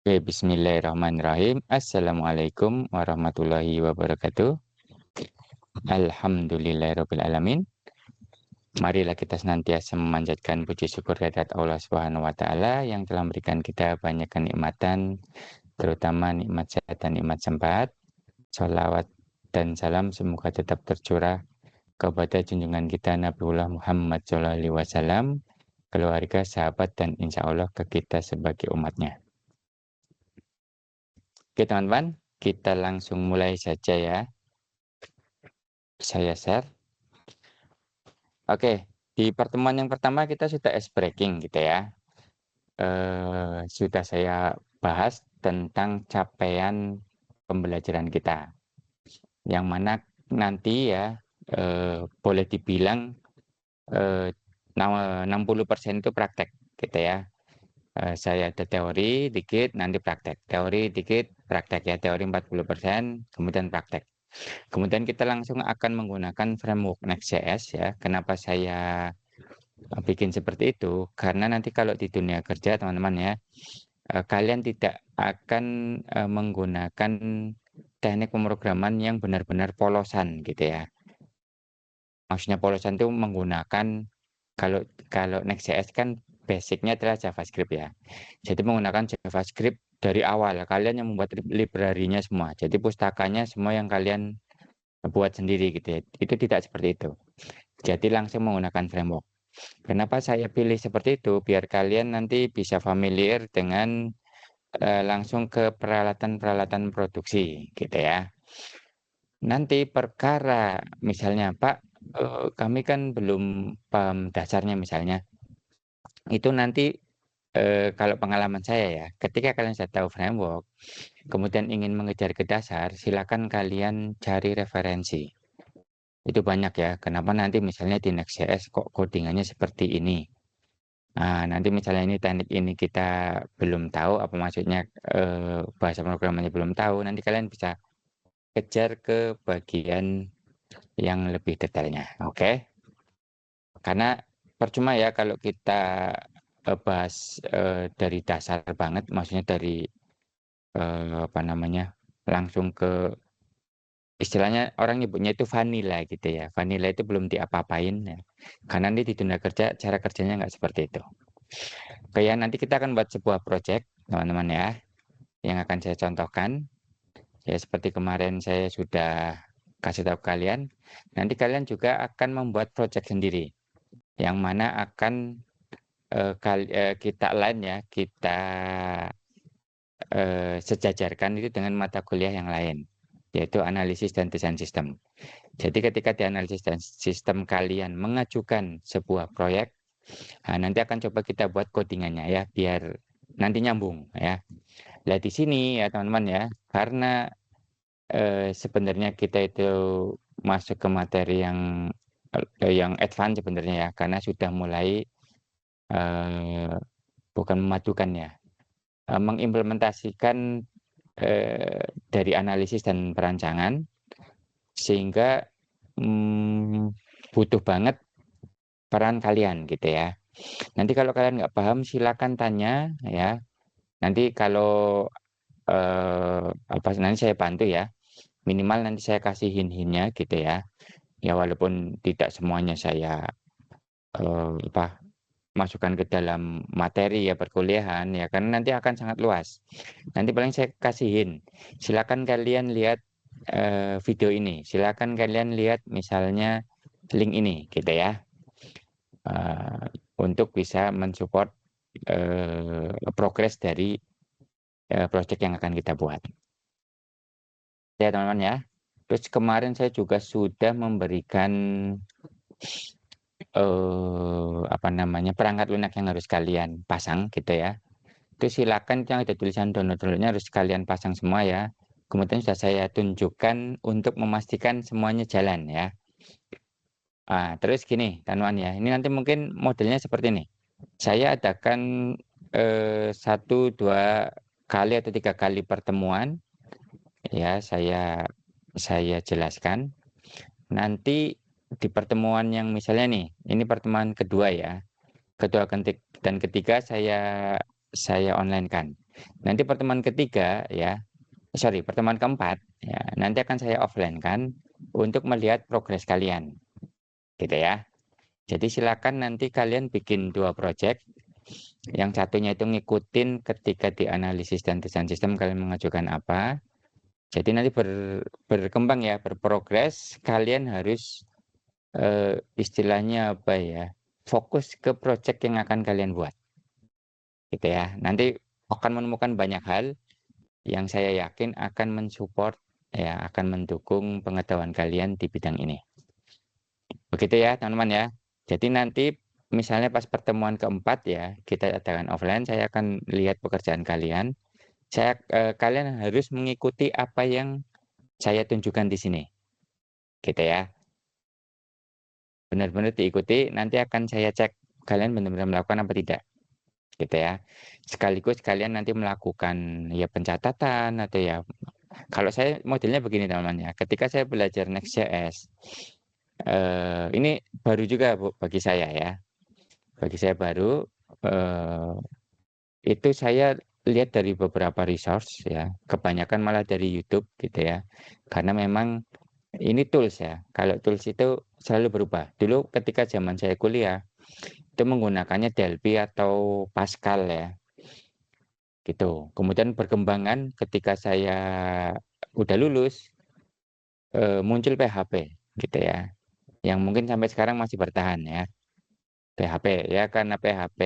Oke, bismillahirrahmanirrahim. Assalamualaikum warahmatullahi wabarakatuh. Alhamdulillahirrabbilalamin. Marilah kita senantiasa memanjatkan puji syukur kehadirat Allah Subhanahu wa Ta'ala yang telah memberikan kita banyak kenikmatan, terutama nikmat sehat dan nikmat sempat. Sholawat dan salam semoga tetap tercurah kepada junjungan kita Nabiullah Muhammad SAW, keluarga, sahabat, dan insya Allah ke kita sebagai umatnya. Oke teman-teman, kita langsung mulai saja ya. Saya share. Oke, di pertemuan yang pertama kita sudah ice breaking gitu ya. Sudah saya bahas tentang capaian pembelajaran kita. Yang mana nanti ya boleh dibilang 60% itu praktek gitu ya. Saya ada teori dikit, nanti praktek. Teori dikit, praktek ya. Teori 40%, kemudian praktek. Kemudian kita langsung akan menggunakan framework Next.js ya. Kenapa saya bikin seperti itu? Karena nanti kalau di dunia kerja teman-teman ya, kalian tidak akan menggunakan teknik pemrograman yang benar-benar polosan gitu ya. Maksudnya polosan itu menggunakan kalau kalau Next.js kan basicnya adalah JavaScript ya. Jadi menggunakan JavaScript dari awal. Kalian yang membuat library-nya semua. Jadi pustakanya semua yang kalian buat sendiri gitu ya. Itu tidak seperti itu. Jadi langsung menggunakan framework. Kenapa saya pilih seperti itu? Biar kalian nanti bisa familiar dengan langsung ke peralatan-peralatan produksi gitu ya. Nanti perkara misalnya Pak, kami kan belum paham dasarnya misalnya. Itu nanti kalau pengalaman saya ya, ketika kalian sudah tahu framework, kemudian ingin mengejar ke dasar, silakan kalian cari referensi. Itu banyak ya. Kenapa nanti misalnya di Next.js kok codingannya seperti ini? Nah, nanti misalnya ini teknik ini kita belum tahu apa maksudnya bahasa programnya belum tahu, nanti kalian bisa kejar ke bagian yang lebih detailnya. Oke? Karena percuma ya kalau kita bahas dari dasar banget, maksudnya dari apa namanya? Langsung ke istilahnya orang nyebutnya itu vanilla gitu ya. Vanilla itu belum diapa-apain ya. Karena nanti di dunia kerja cara kerjanya nggak seperti itu. Oke ya, nanti kita akan buat sebuah project teman-teman ya, yang akan saya contohkan. Ya seperti kemarin saya sudah kasih tahu kalian, nanti kalian juga akan membuat project sendiri, yang mana akan kita lain ya, kita sejajarkan itu dengan mata kuliah yang lain, yaitu analisis dan desain sistem. Jadi ketika di analisis dan sistem kalian mengajukan sebuah proyek, nah, nanti akan coba kita buat codingannya ya, biar nanti nyambung ya. Nah di sini ya teman-teman ya, karena sebenarnya kita itu masuk ke materi yang advance sebenarnya ya, karena sudah mulai eh, bukan memadukan ya, mengimplementasikan dari analisis dan perancangan, sehingga butuh banget peran kalian gitu ya. Nanti kalau kalian nggak paham silakan tanya ya. Nanti kalau apa nanti saya bantu ya. Minimal nanti saya kasih hint-hintnya gitu ya. Ya walaupun tidak semuanya saya apa masukkan ke dalam materi ya perkuliahan ya karena nanti akan sangat luas. Nanti paling saya kasih hint. Silakan kalian lihat video ini. Silakan kalian lihat misalnya link ini gitu ya. Eh, untuk bisa mensupport progres dari project yang akan kita buat. Ya teman-teman ya. Terus kemarin saya juga sudah memberikan apa namanya perangkat lunak yang harus kalian pasang gitu ya. Itu silakan yang ada tulisan download-downloadnya harus kalian pasang semua ya. Kemudian sudah saya tunjukkan untuk memastikan semuanya jalan ya. Terus gini teman-teman ya. Ini nanti mungkin modelnya seperti ini. Saya adakan 1, 2 kali atau 3 kali pertemuan ya saya jelaskan. Nanti di pertemuan yang misalnya nih, ini pertemuan kedua ya. Kedua dan ketiga saya online kan. Nanti pertemuan ketiga ya, pertemuan keempat ya, nanti akan saya offline kan untuk melihat progres kalian, gitu ya. Jadi silakan nanti kalian bikin 2 project. Yang satunya itu ngikutin ketika di analisis dan desain sistem kalian mengajukan apa. Jadi nanti berkembang ya, berprogres. Kalian harus istilahnya apa ya? Fokus ke project yang akan kalian buat, gitu ya. Nanti akan menemukan banyak hal yang saya yakin akan mensupport ya, akan mendukung pengetahuan kalian di bidang ini. Begitu ya, teman-teman ya. Jadi nanti misalnya pas pertemuan keempat ya, kita adakan offline, saya akan lihat pekerjaan kalian. Kalian harus mengikuti apa yang saya tunjukkan di sini, gitu ya. Benar-benar diikuti, nanti akan saya cek kalian benar-benar melakukan apa tidak, gitu ya. Sekaligus kalian nanti melakukan ya pencatatan atau ya, kalau saya modelnya begini teman-teman ya. Ketika saya belajar Next.js, ini baru juga bagi saya ya. Bagi saya baru, itu saya lihat dari beberapa resource ya, kebanyakan malah dari YouTube gitu ya. Karena memang ini tools ya, kalau tools itu selalu berubah. Dulu ketika zaman saya kuliah, itu menggunakannya Delphi atau Pascal ya, gitu. Kemudian perkembangan ketika saya udah lulus, muncul PHP gitu ya, yang mungkin sampai sekarang masih bertahan ya. PHP ya, karena PHP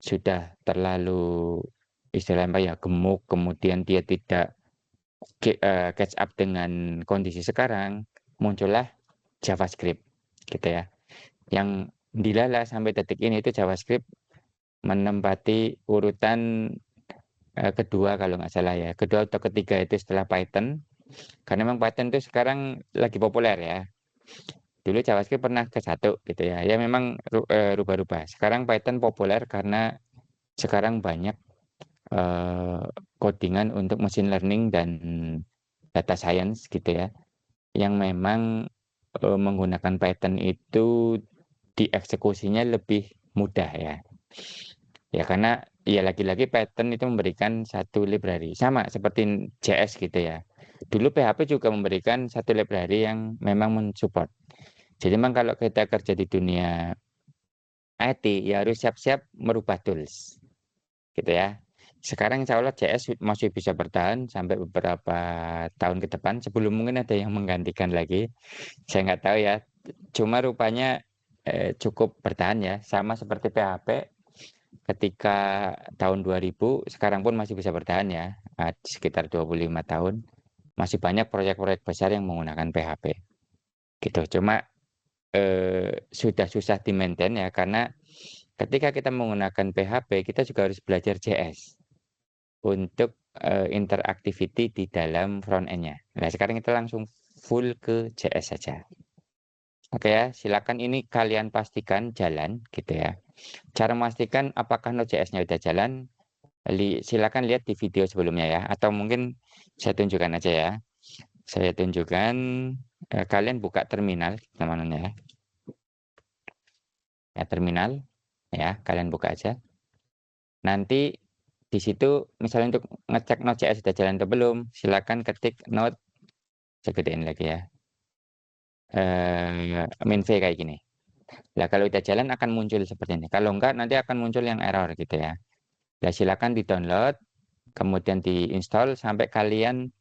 sudah terlalu istilahnya apa ya, gemuk, kemudian dia tidak catch up dengan kondisi sekarang, muncullah JavaScript gitu ya. Yang dilala sampai detik ini itu JavaScript menempati urutan kedua kalau nggak salah ya, kedua atau ketiga itu setelah Python, karena memang Python itu sekarang lagi populer ya. Dulu JavaScript pernah ke satu gitu ya, ya memang rubah-rubah. Sekarang Python populer karena sekarang banyak codingan untuk machine learning dan data science gitu ya, yang memang menggunakan Python itu dieksekusinya lebih mudah ya. Ya karena ya lagi-lagi Python itu memberikan satu library sama seperti JS gitu ya. Dulu PHP juga memberikan satu library yang memang mensupport. Jadi memang kalau kita kerja di dunia IT ya harus siap-siap merubah tools gitu ya. Sekarang insya Allah JS masih bisa bertahan sampai beberapa tahun ke depan sebelum mungkin ada yang menggantikan lagi. Saya nggak tahu ya. Cuma rupanya cukup bertahan ya, sama seperti PHP ketika tahun 2000, sekarang pun masih bisa bertahan ya, sekitar 25 tahun. Masih banyak proyek-proyek besar yang menggunakan PHP. Gitu. Cuma sudah susah di-maintain ya, karena ketika kita menggunakan PHP, kita juga harus belajar JS untuk interactivity di dalam front end-nya. Nah, sekarang kita langsung full ke JS saja. Oke ya, silakan ini kalian pastikan jalan gitu ya. Cara memastikan apakah Node.js-nya udah jalan, silakan lihat di video sebelumnya ya, atau mungkin saya tunjukkan aja ya. Saya tunjukkan, kalian buka terminal teman-teman ya. Ya terminal ya, kalian buka aja. Nanti di situ misalnya untuk ngecek Node.js sudah jalan atau belum, silakan ketik Node, saya gedein lagi ya. Min V kayak gini. Nah, kalau udah jalan akan muncul seperti ini. Kalau enggak nanti akan muncul yang error gitu ya. Nah, silakan di-download, kemudian diinstal sampai kalian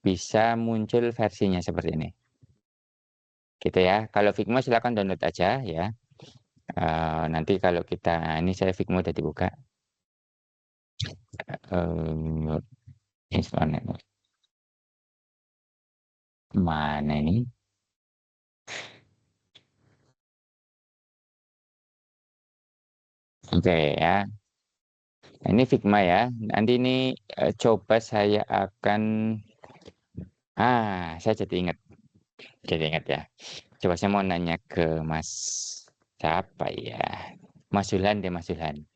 bisa muncul versinya seperti ini. Gitu ya. Kalau Figma silakan download aja ya. Nanti kalau kita, ini saya Figma udah dibuka. Mana ini? Oke ya. Ini Figma ya. Nanti ini coba saya akan, saya jadi ingat. Jadi ingat ya. Coba saya mau nanya ke Mas siapa ya? Mas Zulhan deh, Mas Zulhan.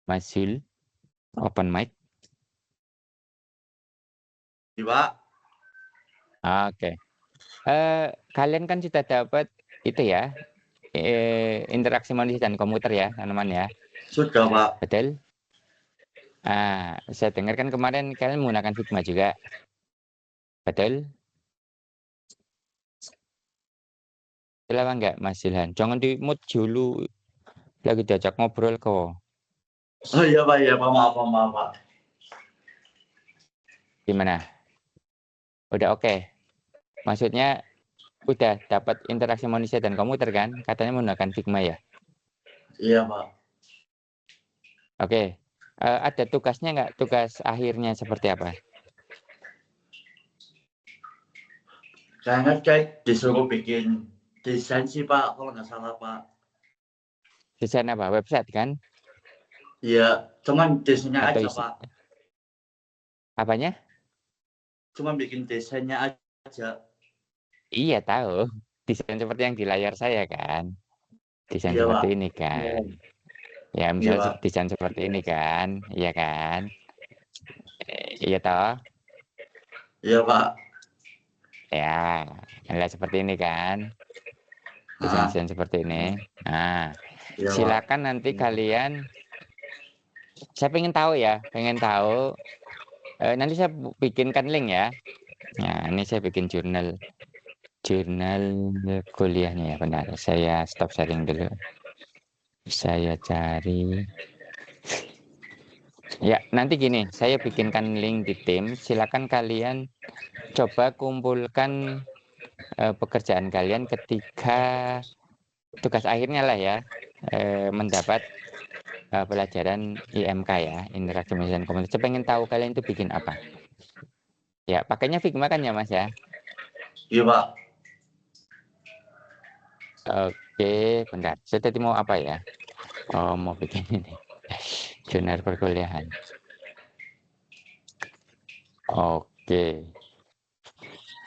Mas Zul, open mic. Iya, Oke. Kalian kan sudah dapat itu ya, interaksi manusia dan komputer ya, teman-teman ya. sudah Pak. Betul? Saya dengar kan kemarin kalian menggunakan Figma juga, betul? Betul apa enggak, Mas Ilhan? Jangan di mood dulu, lagi diajak ngobrol kok. Oh iya Pak, iya Pak, maaf, maaf Pak. Gimana? Udah oke? Maksudnya udah dapat interaksi manusia dan komputer kan? Katanya menggunakan Figma ya? Iya Pak. Oke. Ada tugasnya nggak? Tugas akhirnya seperti apa? Kayaknya kayak disuruh bikin desain sih Pak, kalau nggak salah Pak. Desain apa? Website kan? Iya, cuman desainnya Atau aja isi Pak. apanya? Cuman bikin desainnya aja. Iya tahu. Desain seperti yang di layar saya kan? Desain Iya seperti Pak. ini kan? Ya Iya misalnya Pak. desain seperti ini kan? Iya kan? Iya toh? Iya Pak. Ya, lihat seperti ini kan? Ah, Desain-desain seperti ini. Nah, iya Pak. silakan nanti kalian. Saya pengen tahu ya, pengen tahu. Nanti saya bikinkan link ya. Nah, ini saya bikin jurnal jurnal kuliahnya ya. Benar. Saya stop sharing dulu. Saya cari. Ya, nanti gini, saya bikinkan link di tim. Silakan kalian coba kumpulkan pekerjaan kalian ketika tugas akhirnya lah ya, mendapat pelajaran IMK ya, interaksi manusia dan komunitas. Saya pengen tahu kalian itu bikin apa. Ya, pakainya Figma kan ya Mas ya? Iya Pak. Oke, bentar. Saya tadi mau apa ya? Oh, mau bikin ini. Jurnal perkuliahan. Oke.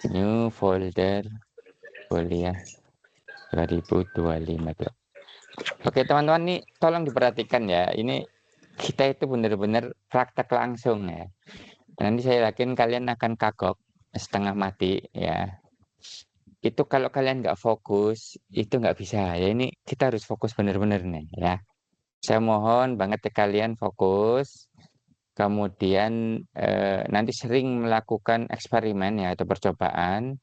New folder kuliah 2025 tuh. Oke, teman-teman nih tolong diperhatikan ya. Ini kita itu benar-benar praktek langsung ya. Nanti saya yakin kalian akan kagok setengah mati ya. Itu kalau kalian nggak fokus, itu nggak bisa ya. Ini kita harus fokus benar-benar nih ya. Saya mohon banget ya kalian fokus. Kemudian nanti sering melakukan eksperimen ya atau percobaan,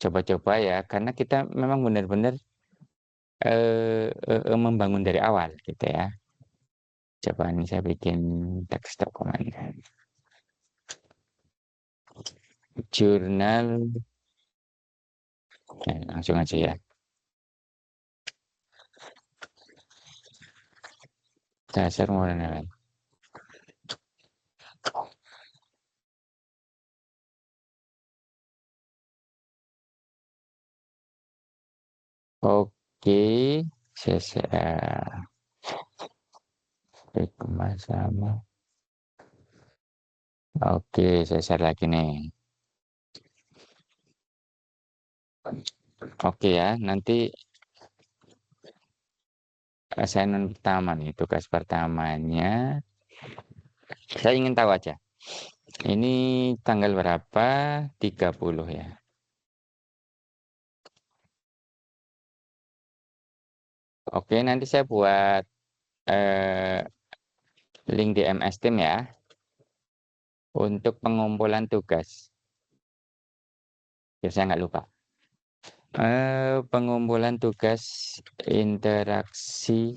coba-coba ya, karena kita memang benar-benar membangun dari awal gitu ya. Coba ini saya bikin teks dokumen. Jurnal, langsung aja ya. Dasar modern. Oke, saya kemas sama. Oke, saya share lagi nih. Oke ya, nanti assignment pertama nih, tugas pertamanya. Saya ingin tahu aja. Ini tanggal berapa? 30 ya. Oke, nanti saya buat eh, link di MS Team ya untuk pengumpulan tugas. Biar saya nggak lupa. Pengumpulan tugas interaksi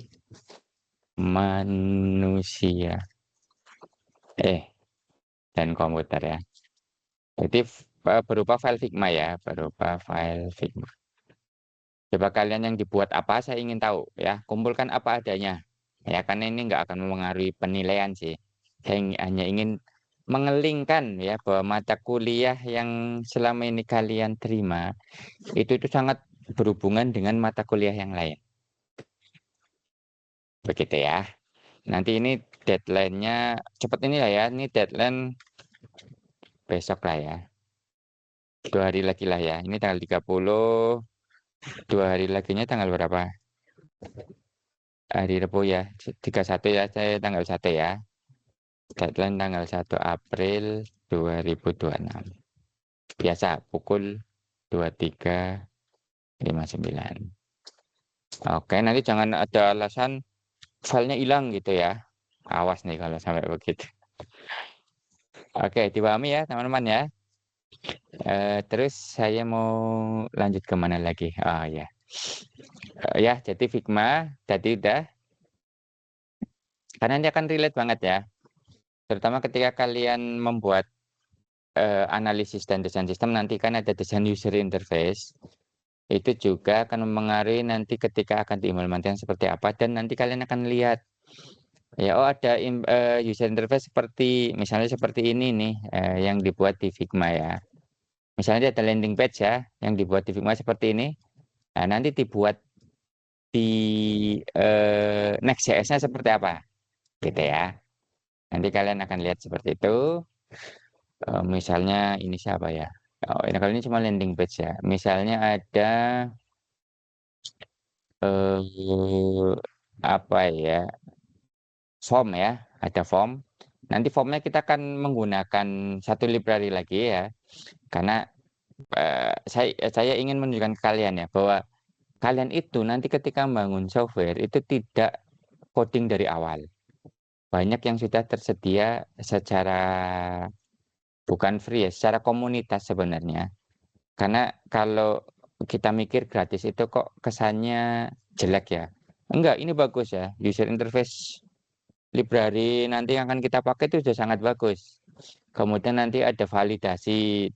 manusia dan komputer ya. Jadi berupa file Figma ya, berupa file Figma. Coba kalian yang dibuat apa, saya ingin tahu ya. Kumpulkan apa adanya. Ya, karena ini nggak akan mempengaruhi penilaian sih. Saya hanya ingin mengelingkan ya bahwa mata kuliah yang selama ini kalian terima itu sangat berhubungan dengan mata kuliah yang lain. Begitu ya. Nanti ini deadline-nya cepat ini lah ya. Ini deadline besok lah ya. 2 hari lagi lah ya. Ini tanggal 30, 2 hari laginya tanggal berapa? Hari Rabu ya. 31 ya, saya tanggal 1 ya. Deadline tanggal 1 April 2026. Biasa pukul 23.59. Oke, nanti jangan ada alasan filenya hilang gitu ya. Awas nih kalau sampai begitu. Oke, dipahami ya teman-teman ya. Terus saya mau lanjut ke mana lagi? Oh ya, ya jadi Figma tadi udah, karena ini akan relate banget ya. Terutama ketika kalian membuat analisis dan desain sistem, nanti kan ada desain user interface. Itu juga akan mempengaruhi nanti ketika akan diimplementasikan seperti apa, dan nanti kalian akan lihat ya, oh ada user interface seperti misalnya seperti ini nih, yang dibuat di Figma ya. Misalnya ada landing page ya yang dibuat di Figma seperti ini. Nah, nanti dibuat di Next.js-nya seperti apa gitu ya. Nanti kalian akan lihat seperti itu. Misalnya ini siapa ya? Oh, ini kali ini cuma landing page ya. Misalnya ada eh apa ya? Form ya, ada form. Nanti formnya kita akan menggunakan satu library lagi ya. Karena saya ingin menunjukkan ke kalian ya bahwa kalian itu nanti ketika membangun software itu tidak coding dari awal. Banyak yang sudah tersedia secara bukan free ya, secara komunitas sebenarnya. Karena kalau kita mikir gratis itu kok kesannya jelek ya. Enggak, ini bagus ya. User interface library nanti yang akan kita pakai itu sudah sangat bagus. Kemudian nanti ada validasi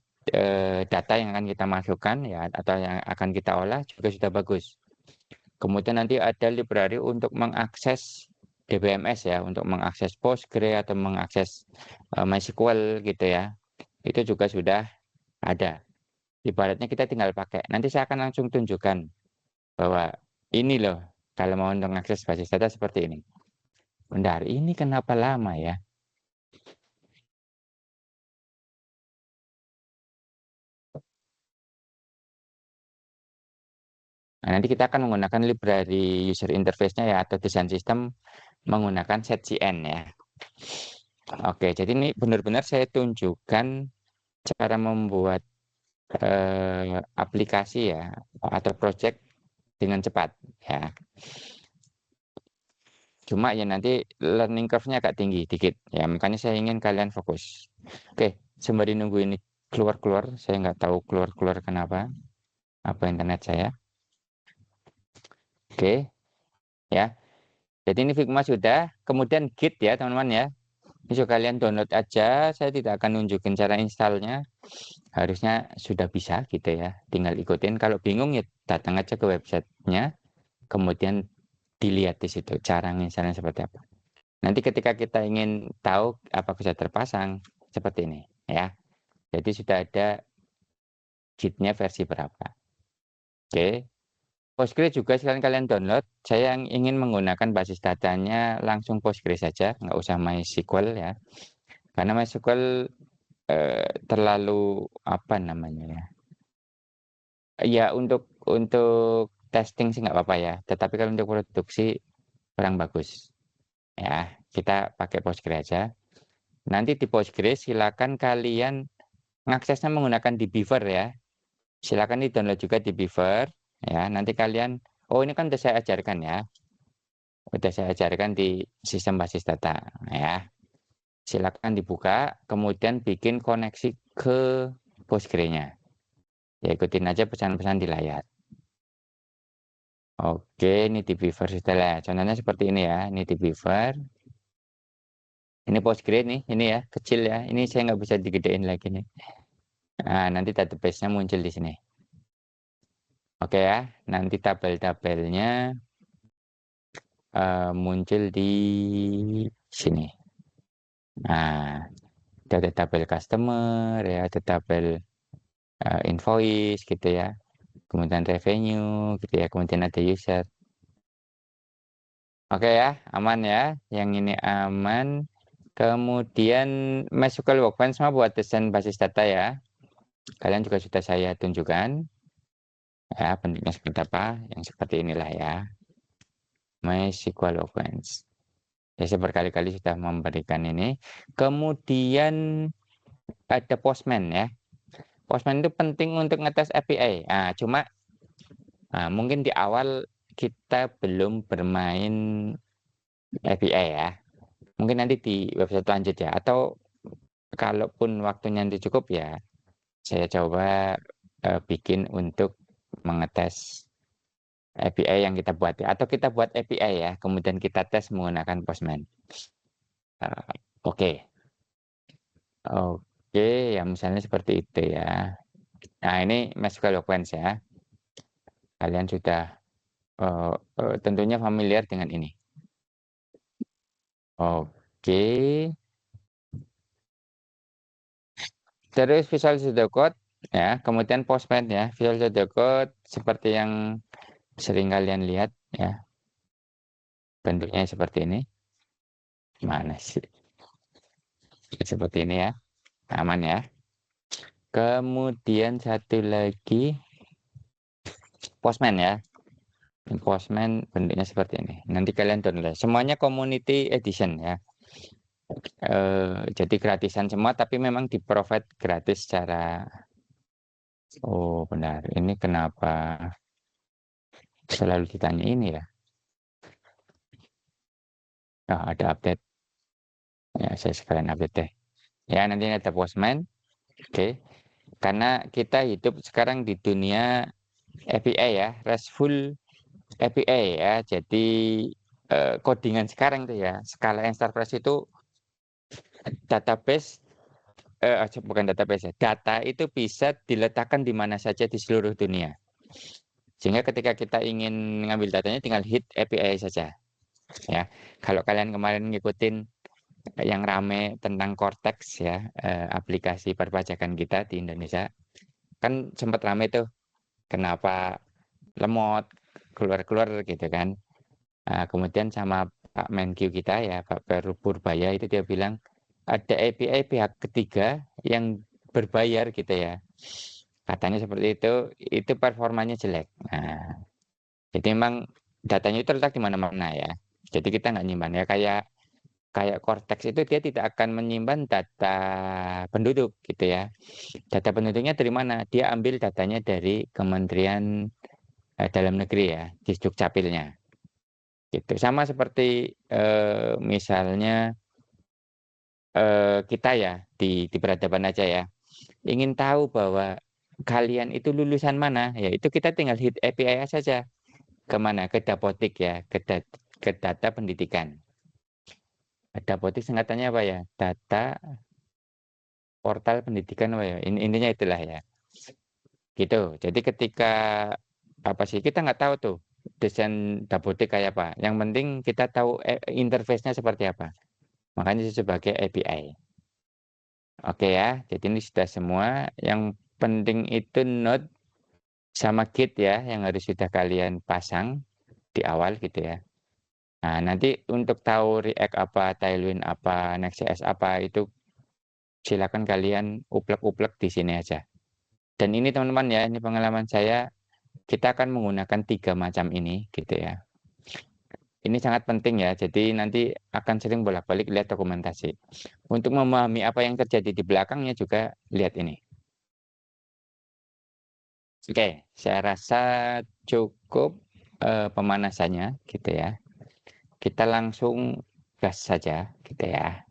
data yang akan kita masukkan ya, atau yang akan kita olah juga sudah bagus. Kemudian nanti ada library untuk mengakses DBMS ya, untuk mengakses Postgre atau mengakses MySQL gitu ya. Itu juga sudah ada. Ibaratnya kita tinggal pakai. Nanti saya akan langsung tunjukkan bahwa ini loh, kalau mau untuk mengakses basis data seperti ini. Bentar, ini kenapa lama ya? Nah, nanti kita akan menggunakan library user interface-nya ya, atau desain sistem menggunakan setcn ya. Oke, jadi ini benar-benar saya tunjukkan cara membuat aplikasi ya, atau project dengan cepat ya. Cuma ya nanti learning curve-nya agak tinggi dikit ya, makanya saya ingin kalian fokus. Oke, sembari nunggu ini keluar-keluar, saya nggak tahu keluar-keluar kenapa, apa internet saya. Oke, ya. Jadi ini Figma sudah, kemudian Git ya teman-teman ya. Ini sudah kalian download aja, saya tidak akan nunjukin cara installnya. Harusnya sudah bisa gitu ya, tinggal ikutin. Kalau bingung ya datang aja ke websitenya, kemudian dilihat di situ cara installnya seperti apa. Nanti ketika kita ingin tahu apa bisa terpasang, seperti ini ya. Jadi sudah ada Git-nya versi berapa. Oke. Postgre juga sekalian kalian download. Saya yang ingin menggunakan basis datanya langsung Postgre saja, nggak usah MySQL ya. Karena MySQL terlalu apa namanya ya? Ya untuk testing sih nggak apa-apa ya. Tetapi kalau untuk produksi kurang bagus. Ya, kita pakai Postgre aja. Nanti di Postgre silakan kalian mengaksesnya menggunakan di Beaver ya. Silakan di-download juga di Beaver ya. Nanti kalian, oh ini kan udah saya ajarkan ya. Udah saya ajarkan di sistem basis data ya. Silakan dibuka, kemudian bikin koneksi ke Postgre-nya. Ya ikutin aja pesan-pesan di layar. Oke, ini di Beaver sudah lah. Contohnya seperti ini ya. Ini di Beaver. Ini Postgre nih, ini ya, kecil ya. Ini saya nggak bisa digedein lagi nih. Nah, nanti database-nya muncul di sini. Oke ya, nanti tabel-tabelnya muncul di sini. Nah, ada tabel customer ya, ada tabel invoice gitu ya. Kemudian revenue gitu ya, kemudian ada user. Oke ya, aman ya. Yang ini aman. Kemudian MySQL Workbench semua buat desain basis data ya. Kalian juga sudah saya tunjukkan. Ya, bentuknya seperti apa. Yang seperti inilah ya. MySQL Workbench. Ya, saya berkali-kali sudah memberikan ini. Kemudian ada Postman ya. Postman itu penting untuk ngetes API. Nah, cuma mungkin di awal kita belum bermain API ya. Mungkin nanti di website lanjut ya. Atau kalaupun waktunya nanti cukup ya, saya coba, bikin untuk mengetes API yang kita buat ya, atau kita buat API ya, kemudian kita tes menggunakan Postman. Oke. Oke, ya misalnya seperti itu ya. Nah, ini MySQL Workbench ya. Kalian sudah, tentunya familiar dengan ini. Oke. Terus Visual Studio Code ya, kemudian Postman ya. Visual Studio Code seperti yang sering kalian lihat ya. Bentuknya seperti ini. Mana sih? Seperti ini ya. Aman ya. Kemudian satu lagi Postman ya. Postman bentuknya seperti ini. Nanti kalian download. Semuanya community edition ya. Jadi gratisan semua, tapi memang di-provide gratis secara. Oh benar, ini kenapa selalu ditanya ini ya? Oh, ada update. Ya, saya sekalian update deh. Ya, nanti ada Postman. Oke. Karena kita hidup sekarang di dunia API ya, RESTful API ya. Jadi codingan sekarang tuh ya, skala enterprise itu database, bukan database ya, data itu bisa diletakkan di mana saja di seluruh dunia. Sehingga ketika kita ingin mengambil datanya tinggal hit API saja. Ya, kalau kalian kemarin ngikutin yang rame tentang Cortex ya, aplikasi perpajakan kita di Indonesia, kan sempat rame tuh, kenapa lemot, keluar-keluar gitu kan. Kemudian sama Pak Menkyu kita ya, Pak Purbaya itu dia bilang, ada API pihak ketiga yang berbayar gitu ya. Katanya seperti itu performanya jelek. Nah, jadi memang datanya itu terletak di mana-mana ya. Jadi kita nggak nyimpan ya, kayak kayak Cortex itu dia tidak akan menyimpan data penduduk gitu ya. Data penduduknya dari mana? Dia ambil datanya dari Kementerian Dalam Negeri ya, di Dukcapilnya. Gitu. Sama seperti misalnya kita ya di peradaban aja ya. Ingin tahu bahwa kalian itu lulusan mana, ya itu kita tinggal hit API saja. Kemana? Ke Dapodik ya, ke data pendidikan. Dapodik singkatannya apa ya? Data portal pendidikan apa ya? Intinya itulah ya. Gitu. Jadi ketika apa sih kita nggak tahu tuh desain Dapodik kayak apa. Yang penting kita tahu interface-nya seperti apa. Makanya sebagai API. Oke ya. Jadi ini sudah semua. Yang penting itu Node sama Git ya yang harus sudah kalian pasang di awal gitu ya. Nah, nanti untuk tahu React apa, Tailwind apa, Next.js apa itu silakan kalian uplek-uplek di sini aja. Dan ini teman-teman ya, ini pengalaman saya, kita akan menggunakan 3 macam ini gitu ya. Ini sangat penting ya, jadi nanti akan sering bolak-balik lihat dokumentasi. Untuk memahami apa yang terjadi di belakangnya juga lihat ini. Oke, saya rasa cukup pemanasannya gitu ya. Kita langsung gas saja gitu ya.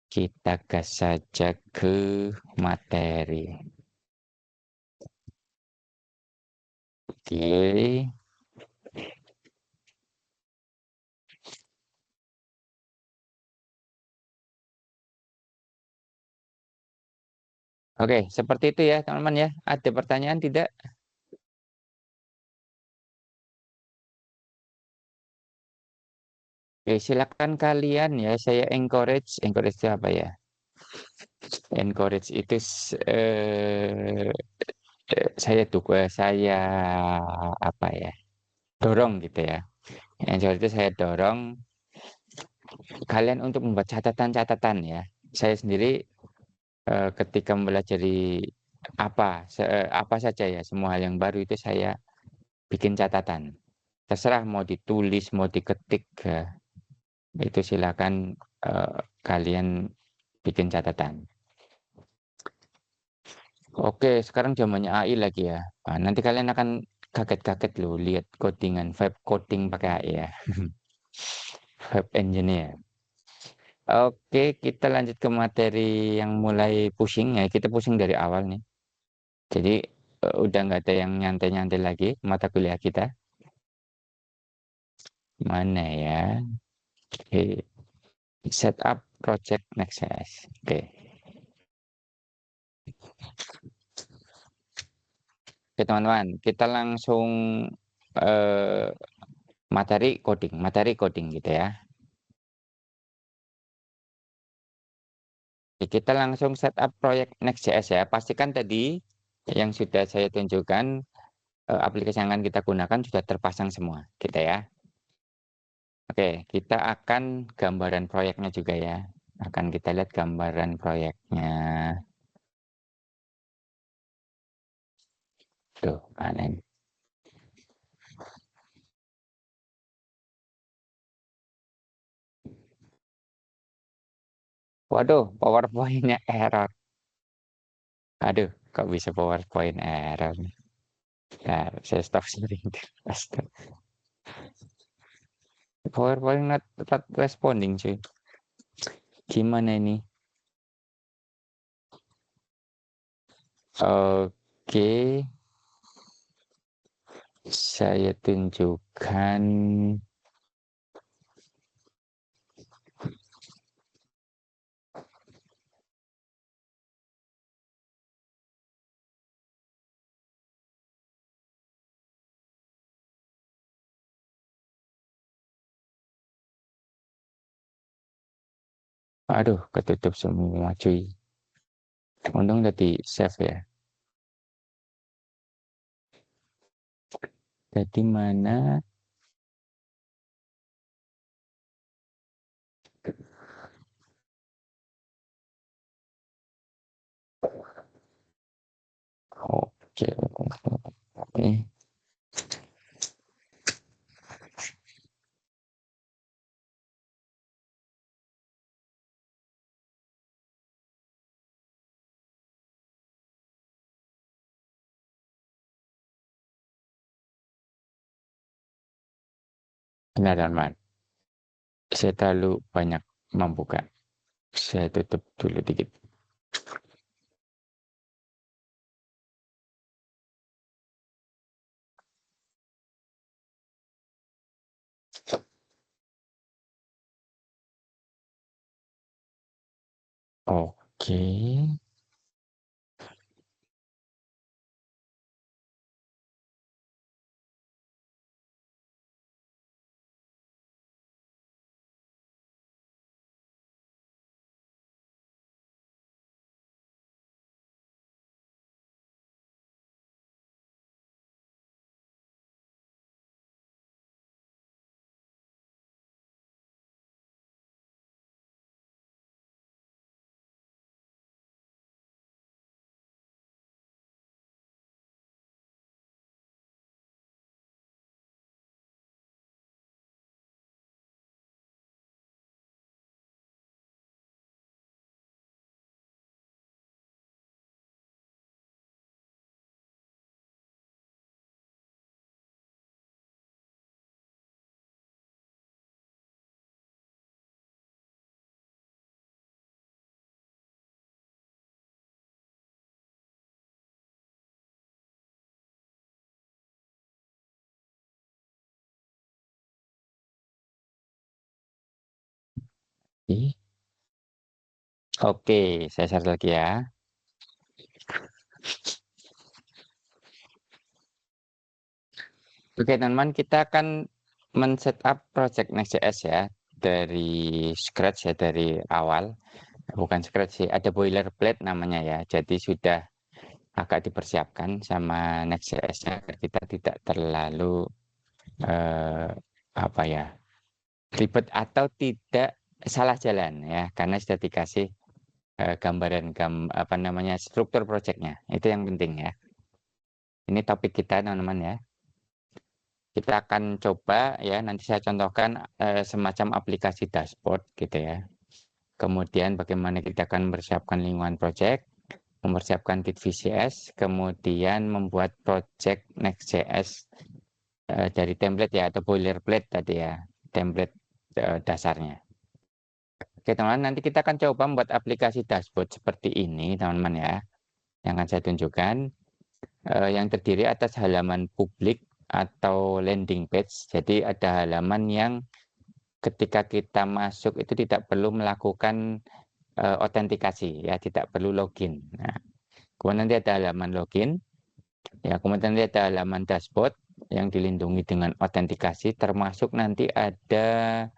Kita gas saja ke materi. Oke. Oke, seperti itu ya teman-teman ya. Ada pertanyaan tidak? Oke, silakan kalian ya. Saya encourage itu apa ya? Encourage itu saya apa ya? Dorong gitu ya. Encourage itu saya dorong kalian untuk membuat catatan-catatan ya. Saya sendiri ketika mempelajari apa saja ya, semua hal yang baru itu saya bikin catatan. Terserah mau ditulis, mau diketik, ya, itu silakan kalian bikin catatan. Oke, sekarang zamannya AI lagi ya. Nah, nanti kalian akan kaget-kaget loh lihat codingan, vibe coding pakai AI ya. Vibe engineer. Oke, kita lanjut ke materi yang mulai pusing ya. Kita pusing dari awal nih. Jadi udah nggak ada yang nyantai-nyantai lagi mata kuliah kita. Mana ya? Oke, setup project Next.js. Oke. Oke, teman-teman, kita langsung eh, materi coding gitu ya. Oke, kita langsung setup proyek Next.js ya. Pastikan tadi yang sudah saya tunjukkan aplikasi yang akan kita gunakan sudah terpasang semua, gitu ya. Oke, kita akan gambaran proyeknya juga ya. Akan kita lihat gambaran proyeknya. Tuh, aneh. Waduh, PowerPoint-nya error. Aduh, kok bisa PowerPoint error nih? Nah, saya stop sharing. Astaga. PowerPoint not responding cuy. Gimana ini? Oke, saya tunjukkan. Aduh, ketutup semua cuy. Untung udah di save ya. Jadi mana? Oke, oke. Benar, teman. Saya terlalu banyak membuka. Saya tutup dulu dikit. Oke. Oke, saya share lagi ya. Oke, teman-teman, kita akan men-setup project Next.js ya dari scratch ya, dari awal. Bukan scratch sih, ada boilerplate namanya ya. Jadi sudah agak dipersiapkan sama Next.js-nya agar kita tidak terlalu eh, apa ya, ribet atau tidak salah jalan ya, karena sudah dikasih gambaran apa namanya struktur projectnya. Itu yang penting ya. Ini topik kita teman-teman ya. Kita akan coba ya, nanti saya contohkan semacam aplikasi dashboard gitu ya. Kemudian bagaimana kita akan mempersiapkan lingkungan project, mempersiapkan Git VCS, kemudian membuat project Next.js dari template ya, atau boilerplate tadi ya, template dasarnya. Oke teman-teman, nanti kita akan coba membuat aplikasi dashboard seperti ini teman-teman ya, yang akan saya tunjukkan, yang terdiri atas halaman publik atau landing page. Jadi ada halaman yang ketika kita masuk itu tidak perlu melakukan autentikasi ya, tidak perlu login. Nah, kemudian nanti ada halaman login, ya kemudian nanti ada halaman dashboard yang dilindungi dengan autentikasi, termasuk nanti ada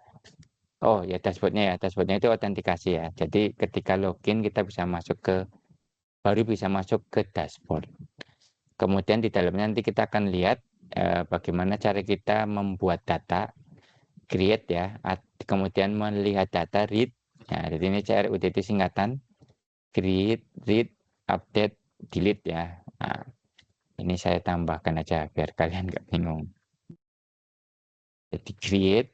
dashboardnya itu autentikasi ya. Jadi ketika login kita bisa masuk baru bisa masuk ke dashboard. Kemudian di dalamnya nanti kita akan lihat bagaimana cara kita membuat data, create ya, kemudian melihat data, read. Nah, jadi ini CRUD itu singkatan, create, read, update, delete ya. Nah, ini saya tambahkan aja biar kalian nggak bingung. Jadi create,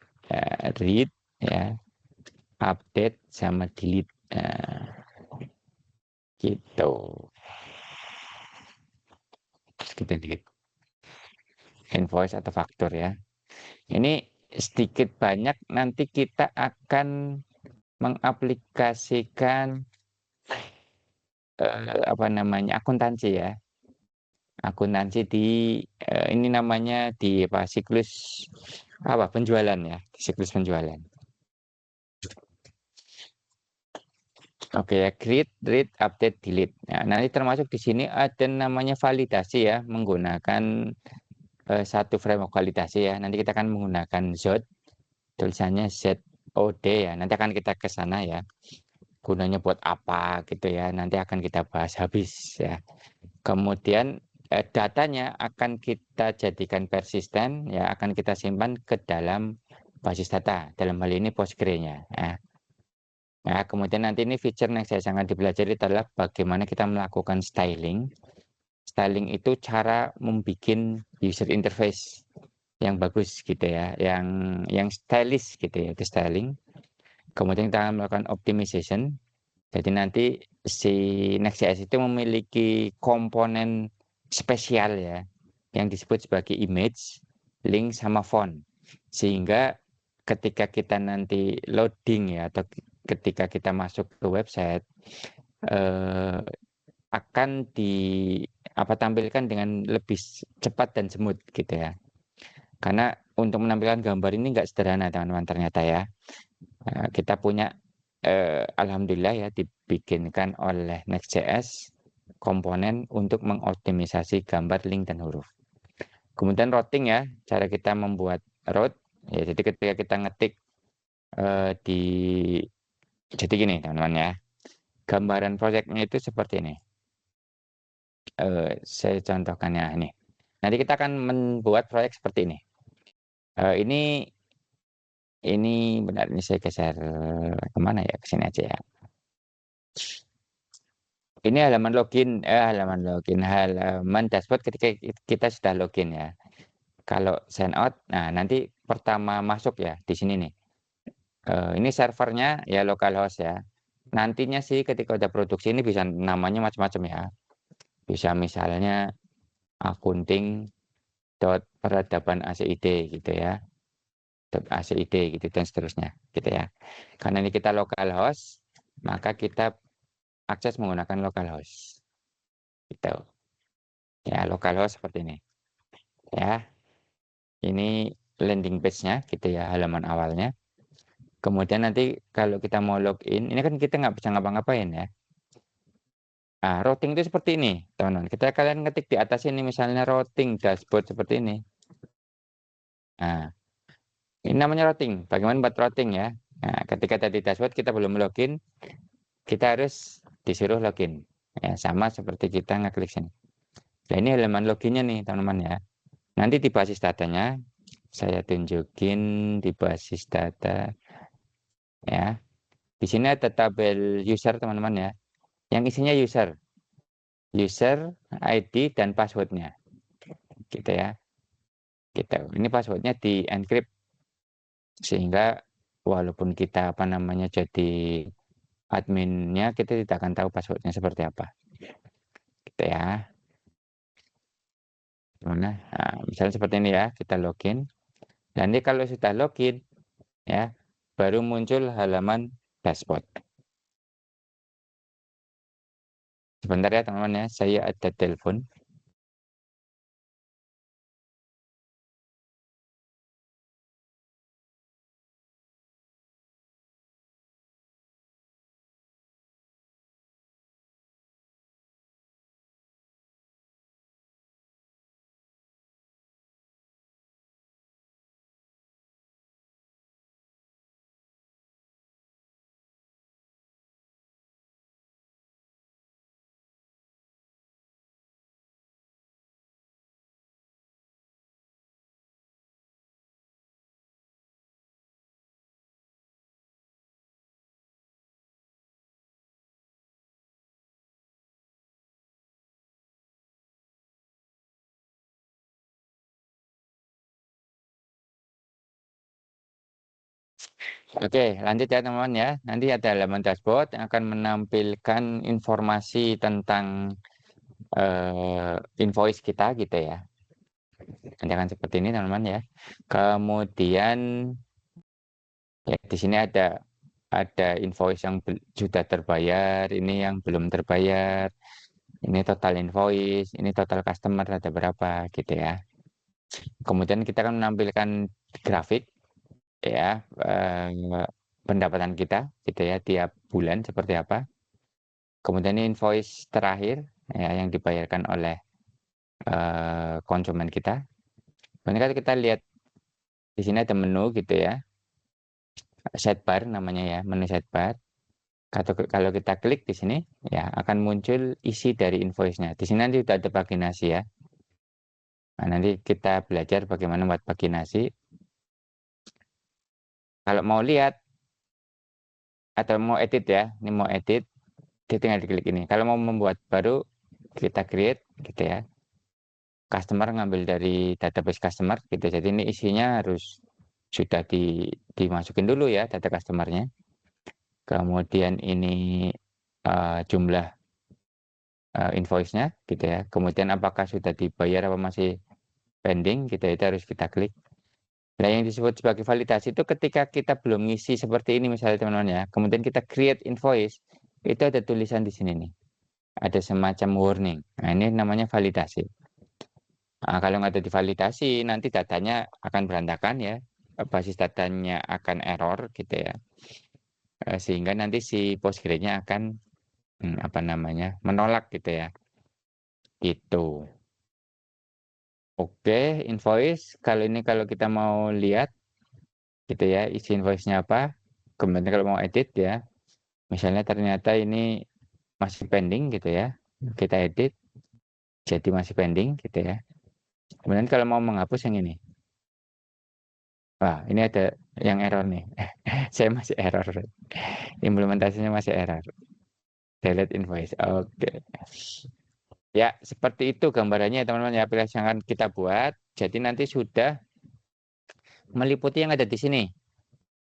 read, ya, update sama delete. Gitu. Terus kita delete. Invoice atau faktur ya. Ini sedikit banyak nanti kita akan mengaplikasikan akuntansi ya. Akuntansi di ini namanya di siklus penjualan ya, di siklus penjualan. Oke ya, create, read, update, delete. Nah, nanti termasuk di sini ada namanya validasi ya, menggunakan satu framework validasi ya. Nanti kita akan menggunakan ZOD, tulisannya ZOD ya. Nanti akan kita ke sana ya. Gunanya buat apa gitu ya. Nanti akan kita bahas habis ya. Kemudian datanya akan kita jadikan persisten ya, akan kita simpan ke dalam basis data. Dalam hal ini Postgre-nya ya. Nah, kemudian nanti ini feature yang saya sangat dipelajari adalah bagaimana kita melakukan styling. Styling itu cara membuat user interface yang bagus gitu ya, yang stylish gitu ya, itu styling. Kemudian kita akan melakukan optimization. Jadi nanti si Next.js itu memiliki komponen spesial ya, yang disebut sebagai image, link, sama font. Sehingga ketika kita nanti loading ya, atau ketika kita masuk ke website, akan tampilkan dengan lebih cepat dan smooth gitu ya. Karena untuk menampilkan gambar ini nggak sederhana teman-teman ternyata ya. Kita punya alhamdulillah ya dibikinkan oleh Next.js komponen untuk mengoptimisasi gambar, link, dan huruf. Kemudian routing ya, cara kita membuat route ya. Jadi ketika kita ngetik jadi gini teman-teman ya, gambaran proyeknya itu seperti ini. Saya contohkan ya ini. Nanti kita akan membuat proyek seperti ini. Ini benar, ini saya geser kemana ya, ke sini aja ya. Ini halaman dashboard ketika kita sudah login ya. Kalau sign out, nah nanti pertama masuk ya di sini nih. Ini servernya ya localhost ya. Nantinya sih ketika udah produksi ini bisa namanya macam-macam ya. Bisa misalnya accounting.peradaban ACID gitu ya. .acid gitu dan seterusnya gitu ya. Karena ini kita localhost, maka kita akses menggunakan localhost. Gitu. Ya, localhost seperti ini. Ya. Ini landing page-nya gitu ya, halaman awalnya. Kemudian nanti kalau kita mau login, ini kan kita nggak bisa ngapa-ngapain ya. Nah, routing itu seperti ini, teman-teman. Kalian ngetik di atas ini misalnya routing dashboard seperti ini. Nah, ini namanya routing. Bagaimana buat routing ya? Nah, ketika tadi dashboard kita belum login, kita harus disuruh login. Ya, sama seperti kita ngeklik sini. Nah, ini halaman loginnya nih, teman-teman ya. Nanti di basis datanya, saya tunjukin di basis data. Ya, di sini ada tabel user, teman-teman ya. Yang isinya user, ID, dan passwordnya. Gitu ya. Gitu. Ini passwordnya di encrypt sehingga walaupun kita jadi adminnya, kita tidak akan tahu passwordnya seperti apa. Gitu ya. Nah, misalnya seperti ini ya, kita login. Dan ini kalau sudah login, ya, baru muncul halaman dashboard. Sebentar ya teman-teman ya, saya ada telepon. Oke, lanjut ya teman-teman ya. Nanti ada halaman dashboard yang akan menampilkan informasi tentang invoice kita gitu ya. Nanti akan seperti ini teman-teman ya. Kemudian ya di sini ada invoice yang sudah terbayar, ini yang belum terbayar, ini total invoice, ini total customer ada berapa gitu ya. Kemudian kita akan menampilkan grafik ya, pendapatan kita gitu ya tiap bulan seperti apa. Kemudian ini invoice terakhir ya yang dibayarkan oleh konsumen kita. Kemudian kalau kita lihat di sini ada menu gitu ya, sidebar namanya ya, menu sidebar. Kalau kita klik di sini ya akan muncul isi dari invoice-nya. Di sini nanti sudah ada paginasi ya. Nah, nanti kita belajar bagaimana membuat paginasi. Kalau mau lihat atau mau edit ya, ini mau edit, tinggal diklik ini. Kalau mau membuat baru, kita create gitu ya. Customer ngambil dari database customer gitu. Jadi ini isinya harus sudah dimasukin dulu ya data customernya. Kemudian ini jumlah invoice-nya gitu ya. Kemudian apakah sudah dibayar apa masih pending gitu ya, itu harus kita klik. Nah, yang disebut sebagai validasi itu ketika kita belum ngisi seperti ini misalnya teman-teman ya. Kemudian kita create invoice, itu ada tulisan di sini nih. Ada semacam warning. Nah, ini namanya validasi. Nah, kalau nggak ada divalidasi, nanti datanya akan berantakan ya. Basis datanya akan error gitu ya. Sehingga nanti si Postgre-nya akan apa namanya menolak gitu ya. Itu. Oke, invoice. Kalau kita mau lihat gitu ya, isi invoice-nya apa. Kemudian kalau mau edit ya, misalnya ternyata ini masih pending gitu ya. Kita edit jadi masih pending gitu ya. Kemudian kalau mau menghapus yang ini. Wah, ini ada yang error nih. Saya masih error. Implementasinya masih error. Delete invoice. Oke. Ya, seperti itu gambarannya teman-teman ya, aplikasi yang akan kita buat. Jadi nanti sudah meliputi yang ada di sini.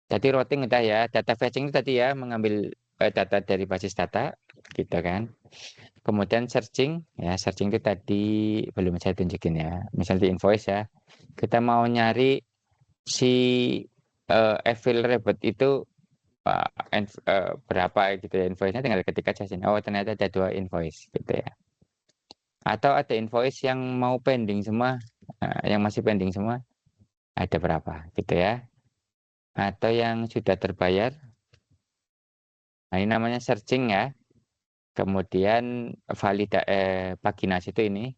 Jadi routing udah ya, data fetching itu tadi ya, mengambil data dari basis data, gitu kan. Kemudian searching, ya searching itu tadi belum saya tunjukin ya. Misalnya di invoice ya, kita mau nyari si available itu berapa gitu ya invoice-nya, tinggal ketika aja sini. Oh ternyata ada 2 invoice gitu ya. Atau ada invoice yang mau pending semua, yang masih pending semua, ada berapa gitu ya. Atau yang sudah terbayar. Nah ini namanya searching ya. Kemudian paginasi itu ini.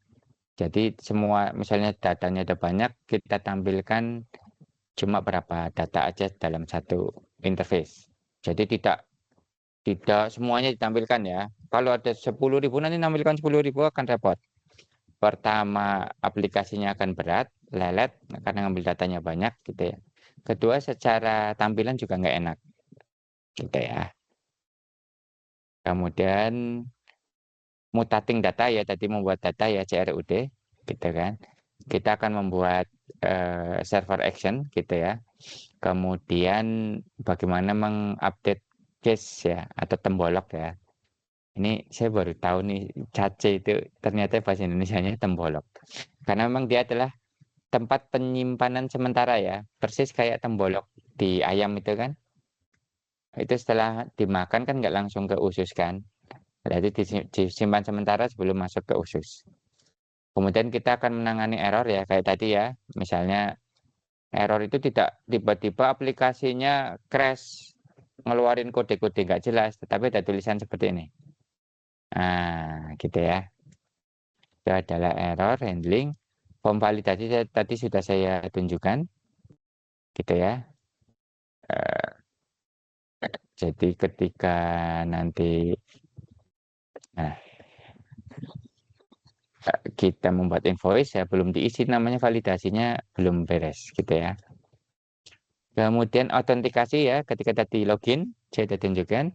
Jadi semua misalnya datanya ada banyak, kita tampilkan cuma berapa data aja dalam satu interface. Jadi tidak semuanya ditampilkan ya. Kalau ada 10.000 nanti nampilkan 10.000 akan repot. Pertama, aplikasinya akan berat, lelet karena ngambil datanya banyak gitu ya. Kedua, secara tampilan juga nggak enak gitu ya. Kemudian mutating data ya, tadi membuat data ya CRUD gitu kan. Kita akan membuat server action gitu ya. Kemudian bagaimana mengupdate case ya atau tembolok ya. Ini saya baru tahu nih cace itu ternyata bahasa Indonesianya tembolok. Karena memang dia adalah tempat penyimpanan sementara ya. Persis kayak tembolok di ayam itu kan. itu setelah dimakan kan nggak langsung ke usus kan, berarti disimpan sementara sebelum masuk ke usus. Kemudian kita akan menangani error ya, kayak tadi ya, misalnya error itu tidak tiba-tiba aplikasinya crash, ngeluarin kode-kode nggak jelas, tetapi ada tulisan seperti ini. Nah, gitu ya. Itu adalah error handling. Form validasi tadi sudah saya tunjukkan, gitu ya. Jadi ketika nanti nah, kita membuat invoice ya belum diisi namanya validasinya belum beres gitu ya. Kemudian autentikasi ya ketika tadi login saya sudah tunjukkan.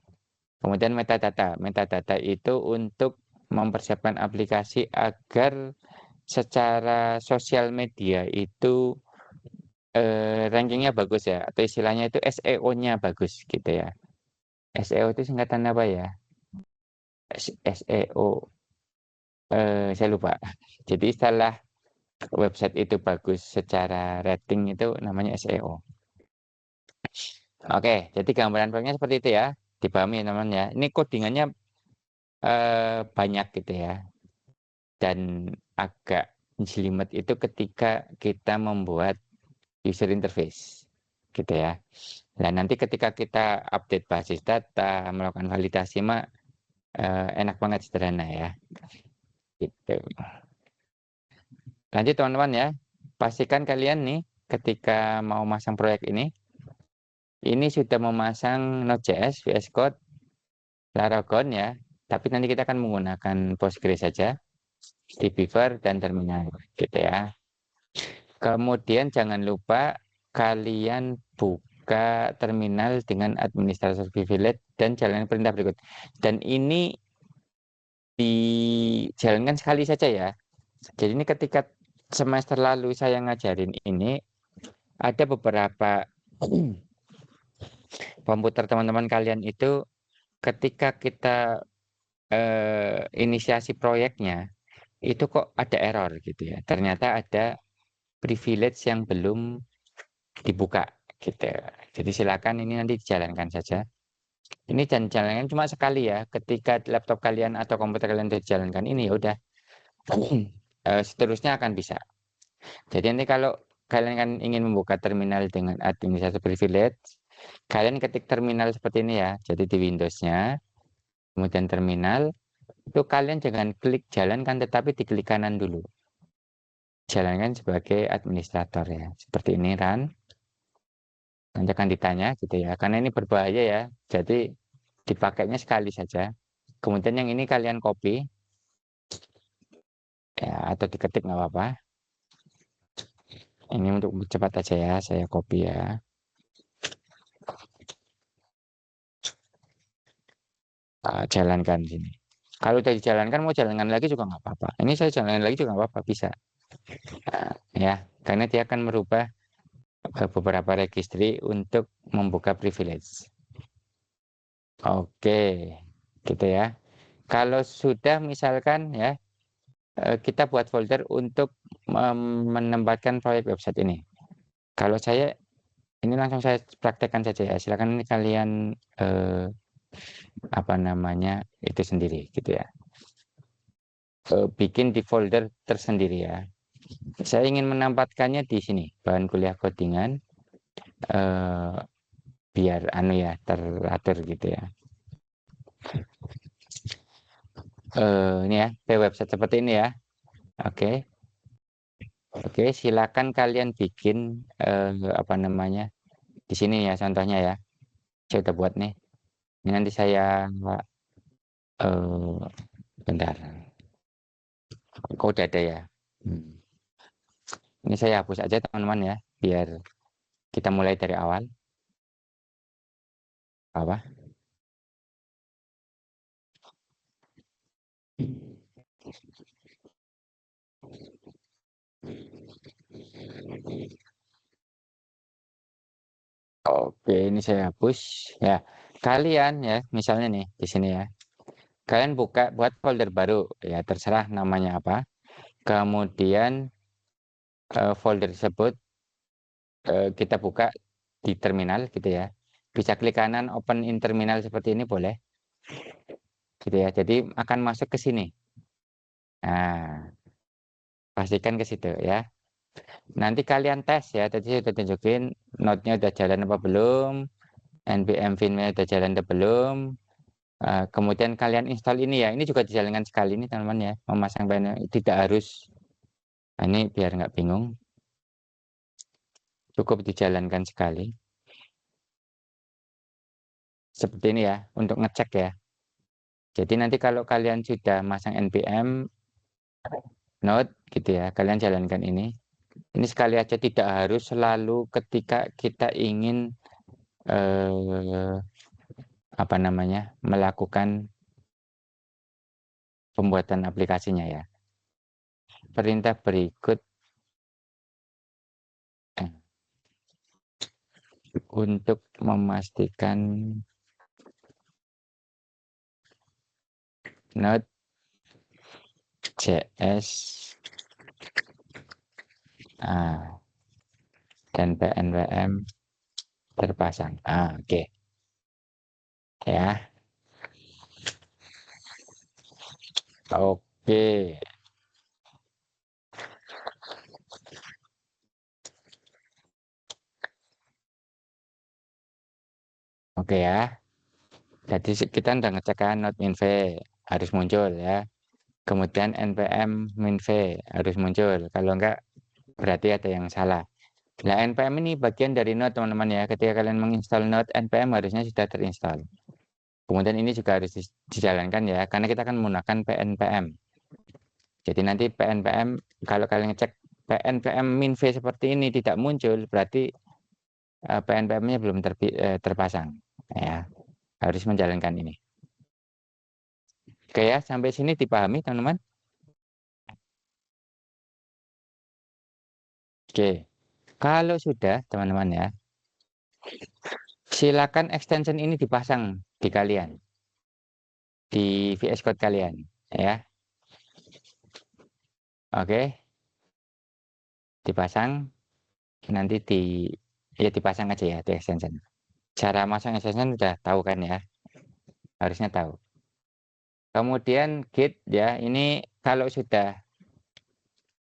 Kemudian metadata. Metadata itu untuk mempersiapkan aplikasi agar secara sosial media itu rankingnya bagus ya atau istilahnya itu SEO-nya bagus gitu ya. SEO itu singkatan apa ya? SEO saya lupa. Jadi istilah website itu bagus secara rating itu namanya SEO. Oke, jadi gambaran proyeknya seperti itu ya. Dipahami ya teman-teman ya. Ini codingannya banyak gitu ya. Dan agak jelimet itu ketika kita membuat user interface gitu ya. Nah, nanti ketika kita update basis data, melakukan validasi mah enak banget sederhana ya. Gitu. Lanjut teman-teman ya. Pastikan kalian nih ketika mau masang proyek ini sudah memasang Node.js, VS Code, Laragon ya. Tapi nanti kita akan menggunakan Postgres saja, dbeaver dan terminal gitu ya. Kemudian jangan lupa kalian buka terminal dengan administrator privilege dan jalankan perintah berikut. Dan ini dijalankan sekali saja ya. Jadi ini ketika semester lalu saya ngajarin ini ada beberapa komputer teman-teman kalian itu ketika kita inisiasi proyeknya itu kok ada error gitu ya. Ternyata ada privilege yang belum dibuka gitu. Jadi silakan ini nanti dijalankan saja. Ini dan jalankan cuma sekali ya. Ketika laptop kalian atau komputer kalian sudah dijalankan ini ya udah seterusnya akan bisa. Jadi nanti kalau kalian kan ingin membuka terminal dengan administrator privilege, kalian ketik terminal seperti ini ya. Jadi di Windows-nya, kemudian terminal, itu kalian jangan klik jalankan tetapi diklik kanan dulu. Jalankan sebagai administrator ya. Seperti ini run. Nanti akan ditanya gitu ya. Karena ini berbahaya ya. Jadi dipakainya sekali saja. Kemudian yang ini kalian copy ya atau diketik nggak apa-apa. Ini untuk cepat aja ya, saya copy ya. Jalankan sini. Kalau udah dijalankan mau jalankan lagi juga nggak apa-apa. Ini saya jalankan lagi juga nggak apa-apa bisa. Ya, karena dia akan merubah beberapa registry untuk membuka privilege. Oke, gitu ya. Kalau sudah misalkan ya kita buat folder untuk menempatkan proyek website ini. Kalau saya ini langsung saya praktekkan saja ya. Silakan ini kalian apa namanya itu sendiri gitu ya. Bikin di folder tersendiri ya. Saya ingin menempatkannya di sini bahan kuliah codingan biar anu ya teratur gitu ya. Ini ya, website seperti ini ya. Oke. Oke, silakan kalian bikin apa namanya? Di sini ya contohnya ya. Saya udah buat nih. Ini nanti saya bentar. Kok udah ada ya? Ini saya hapus aja teman-teman ya, biar kita mulai dari awal. Apa? Oke, ini saya hapus. Ya, kalian ya, misalnya nih di sini ya. Kalian buat folder baru, ya terserah namanya apa. Kemudian folder tersebut kita buka di terminal gitu ya. Bisa klik kanan open in terminal seperti ini boleh. Gitu ya. Jadi akan masuk ke sini. Nah, pastikan ke situ ya. Nanti kalian tes ya. Tadi saya sudah tunjukin node-nya udah jalan apa belum, npm vim-nya udah jalan atau belum. Kemudian kalian install ini ya. Ini juga dijalankan sekali nih teman-teman ya. Memasang panel tidak harus. Nah, ini biar nggak bingung. Cukup dijalankan sekali. Seperti ini ya, untuk ngecek ya. Jadi nanti kalau kalian sudah masang npm node gitu ya, kalian jalankan ini. Ini sekali aja, tidak harus selalu ketika kita ingin apa namanya, melakukan pembuatan aplikasinya ya. Perintah berikut untuk memastikan Node.js dan pnpm terpasang. Oke. Ya. Oke. Oke ya. Jadi kita udah ngecek kan node minv harus muncul ya. Kemudian npm minv harus muncul. Kalau enggak berarti ada yang salah. Nah, npm ini bagian dari node teman-teman ya. Ketika kalian menginstal node, npm harusnya sudah terinstall. Kemudian ini juga harus dijalankan ya, karena kita akan menggunakan pnpm. Jadi nanti pnpm, kalau kalian ngecek pnpm minv seperti ini tidak muncul, berarti pnpm-nya belum terpasang. Ya, harus menjalankan ini. Oke ya, sampai sini dipahami teman-teman? Oke, kalau sudah teman-teman ya, silakan extension ini dipasang di kalian, di VS Code kalian, ya. Oke, dipasang, nanti ya dipasang aja ya di extension. Cara masang extension udah tahu kan ya, harusnya tahu. Kemudian git ya, ini kalau sudah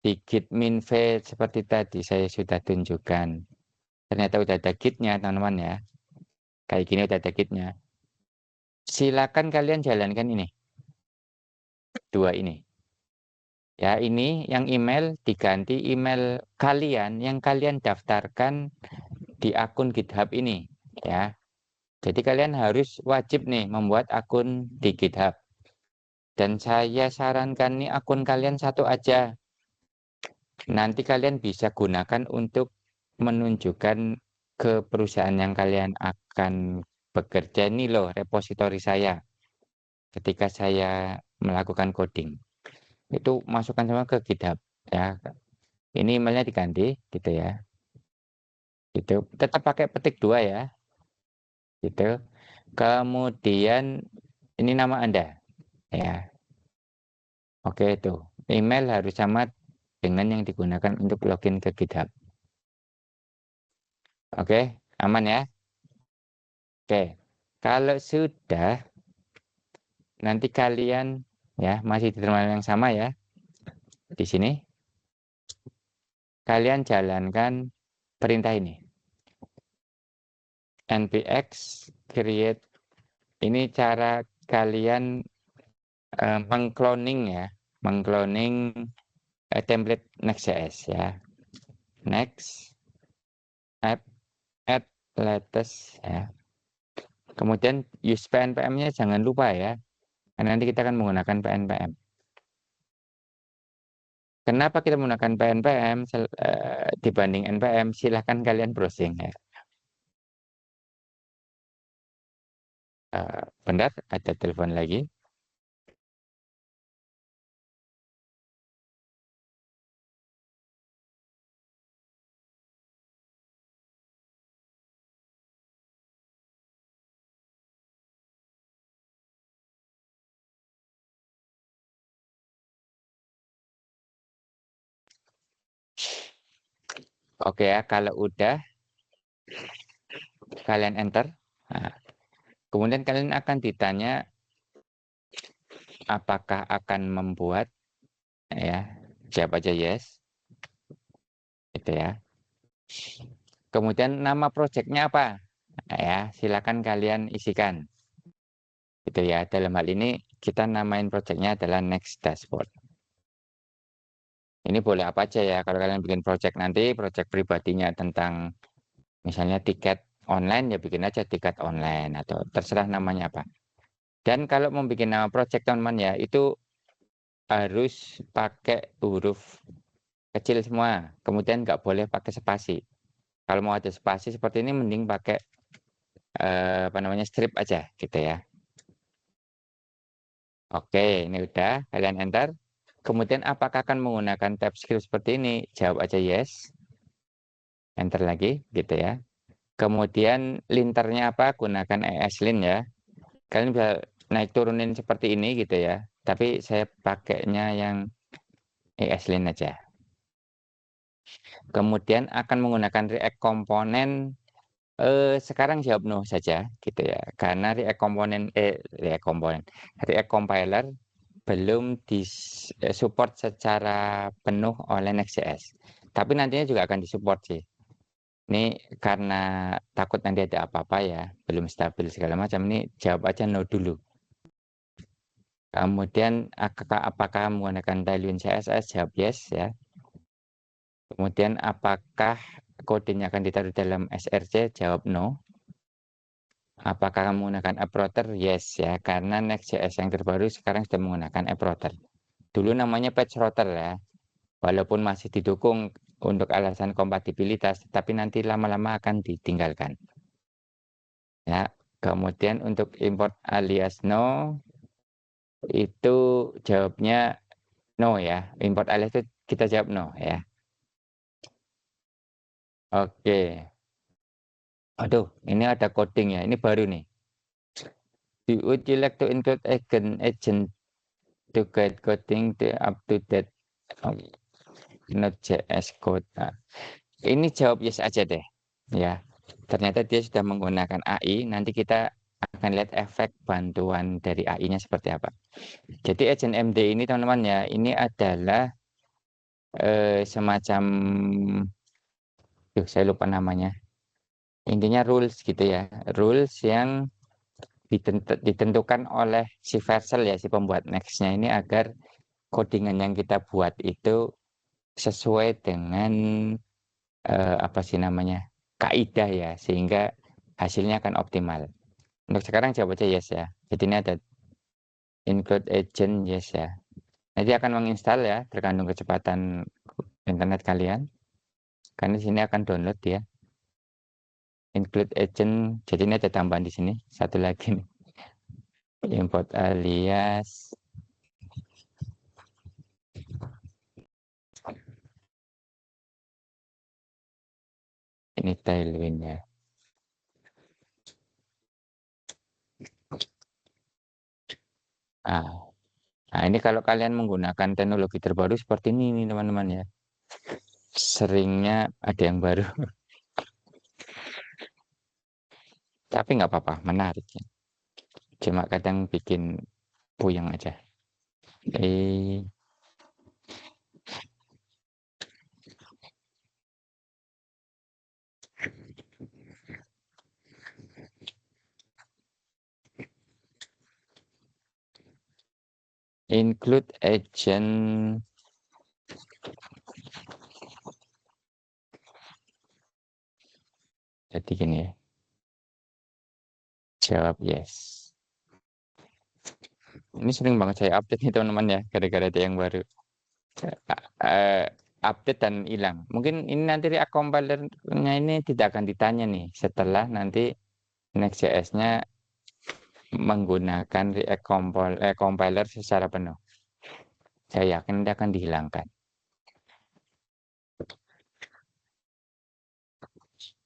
di git minv seperti tadi saya sudah tunjukkan, ternyata udah ada gitnya teman-teman ya, kayak gini udah ada gitnya. Silakan kalian jalankan ini, dua ini. Ya, ini yang email diganti email kalian yang kalian daftarkan di akun GitHub ini, ya. Jadi kalian harus wajib nih membuat akun di GitHub. Dan saya sarankan nih akun kalian satu aja. Nanti kalian bisa gunakan untuk menunjukkan ke perusahaan yang kalian akan bekerja. Ini loh repositori saya ketika saya melakukan coding. Itu masukkan semua ke GitHub, ya. Ini emailnya diganti gitu ya. Gitu. Tetap pakai petik 2 ya. Gitu. Kemudian ini nama Anda ya. Oke itu. Email harus sama dengan yang digunakan untuk login ke GitHub. Oke, aman ya. Oke. Kalau sudah nanti kalian ya masih di terminal yang sama ya. Di sini kalian jalankan perintah ini. npx create, ini cara kalian mengcloning ya, mengcloning template Next.js ya. Next add latest ya. Kemudian use pnpm-nya jangan lupa ya, karena nanti kita akan menggunakan pnpm. Kenapa kita menggunakan pnpm dibanding npm? Silahkan kalian browsing ya. Bentar, ada telepon lagi. Oke ya, kalau udah kalian enter Kemudian kalian akan ditanya apakah akan membuat, ya, jawab aja yes, gitu ya. Kemudian nama projectnya apa? Nah, ya, silakan kalian isikan, gitu ya. Dalam hal ini kita namain projectnya adalah Next Dashboard. Ini boleh apa aja ya, kalau kalian bikin project nanti, project pribadinya tentang misalnya tiket online, ya bikin aja tiket online, atau terserah namanya apa. Dan kalau mau bikin nama project teman-teman ya, itu harus pakai huruf kecil semua, kemudian nggak boleh pakai spasi. Kalau mau ada spasi seperti ini, mending pakai apa namanya, strip aja, gitu ya. Oke, ini udah, kalian enter. Kemudian apakah akan menggunakan TypeScript seperti ini? Jawab aja yes. Enter lagi, gitu ya. Kemudian linternya apa? Gunakan ESLint ya. Kalian bisa naik turunin seperti ini gitu ya. Tapi saya pakainya yang ESLint aja. Kemudian akan menggunakan React komponen. Sekarang jawab no saja gitu ya. Karena React compiler belum disupport secara penuh oleh Next.js. Tapi nantinya juga akan disupport sih. Ini karena takut nanti ada apa-apa ya, belum stabil segala macam. Ini jawab aja no dulu. Kemudian apakah menggunakan Tailwind CSS? Jawab yes ya. Kemudian apakah kodenya akan ditaruh dalam src? Jawab no. Apakah menggunakan app router? Yes ya, karena Next.js yang terbaru sekarang sudah menggunakan app router. Dulu namanya patch router ya. Walaupun masih didukung untuk alasan kompatibilitas, tapi nanti lama-lama akan ditinggalkan. Ya, kemudian untuk import alias no, itu jawabnya no ya. Import alias itu kita jawab no ya. Oke. Aduh, ini ada coding ya. Ini baru nih. Would you like to include agent to get coding to up to date Node.js code? Nah, ini jawab yes aja deh. Ya, ternyata dia sudah menggunakan AI. Nanti kita akan lihat efek bantuan dari AI-nya seperti apa. Jadi agent MD ini teman-teman ya, ini adalah semacam, saya lupa namanya. Intinya rules gitu ya, rules yang ditentukan oleh si Vercel ya, si pembuat Next-nya ini, agar codingan yang kita buat itu sesuai dengan apa sih namanya, kaidah ya, sehingga hasilnya akan optimal. Untuk sekarang jawab aja yes ya. Jadi ini ada include agent yes ya. Nanti akan menginstal ya, tergantung kecepatan internet kalian. Karena di sini akan download ya. Include agent, jadi ini ada tambahan di sini. Satu lagi nih. Import alias. Ini Tailwind ya. Nah, ini kalau kalian menggunakan teknologi terbaru seperti ini teman-teman ya. Seringnya ada yang baru. Tapi nggak apa-apa, menarik ya. Cuma kadang bikin puyeng aja. Include agent. Jadi gini ya. Jawab yes. Ini sering banget saya update nih teman-teman ya, gara-gara ada yang baru. Update dan hilang. Mungkin ini nanti React compiler-nya ini tidak akan ditanya nih, setelah nanti Next.js-nya menggunakan React compiler secara penuh. Saya yakin dia akan dihilangkan.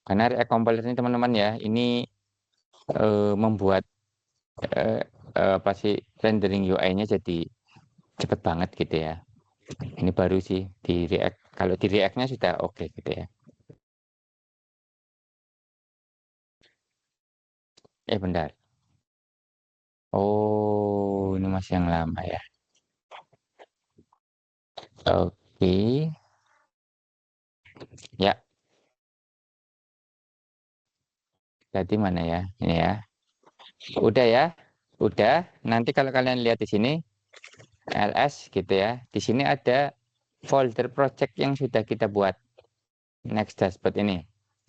Karena React compiler ini teman-teman ya, ini membuat apa sih, rendering UI-nya jadi cepet banget gitu ya. Ini baru sih di React. Kalau di React-nya sudah oke gitu ya. Bentar. Oh, ini masih yang lama ya. Oke. Ya, berarti mana ya? Ini ya. Udah ya. Udah. Nanti kalau kalian lihat di sini LS gitu ya. Di sini ada folder project yang sudah kita buat. Next dashboard ini.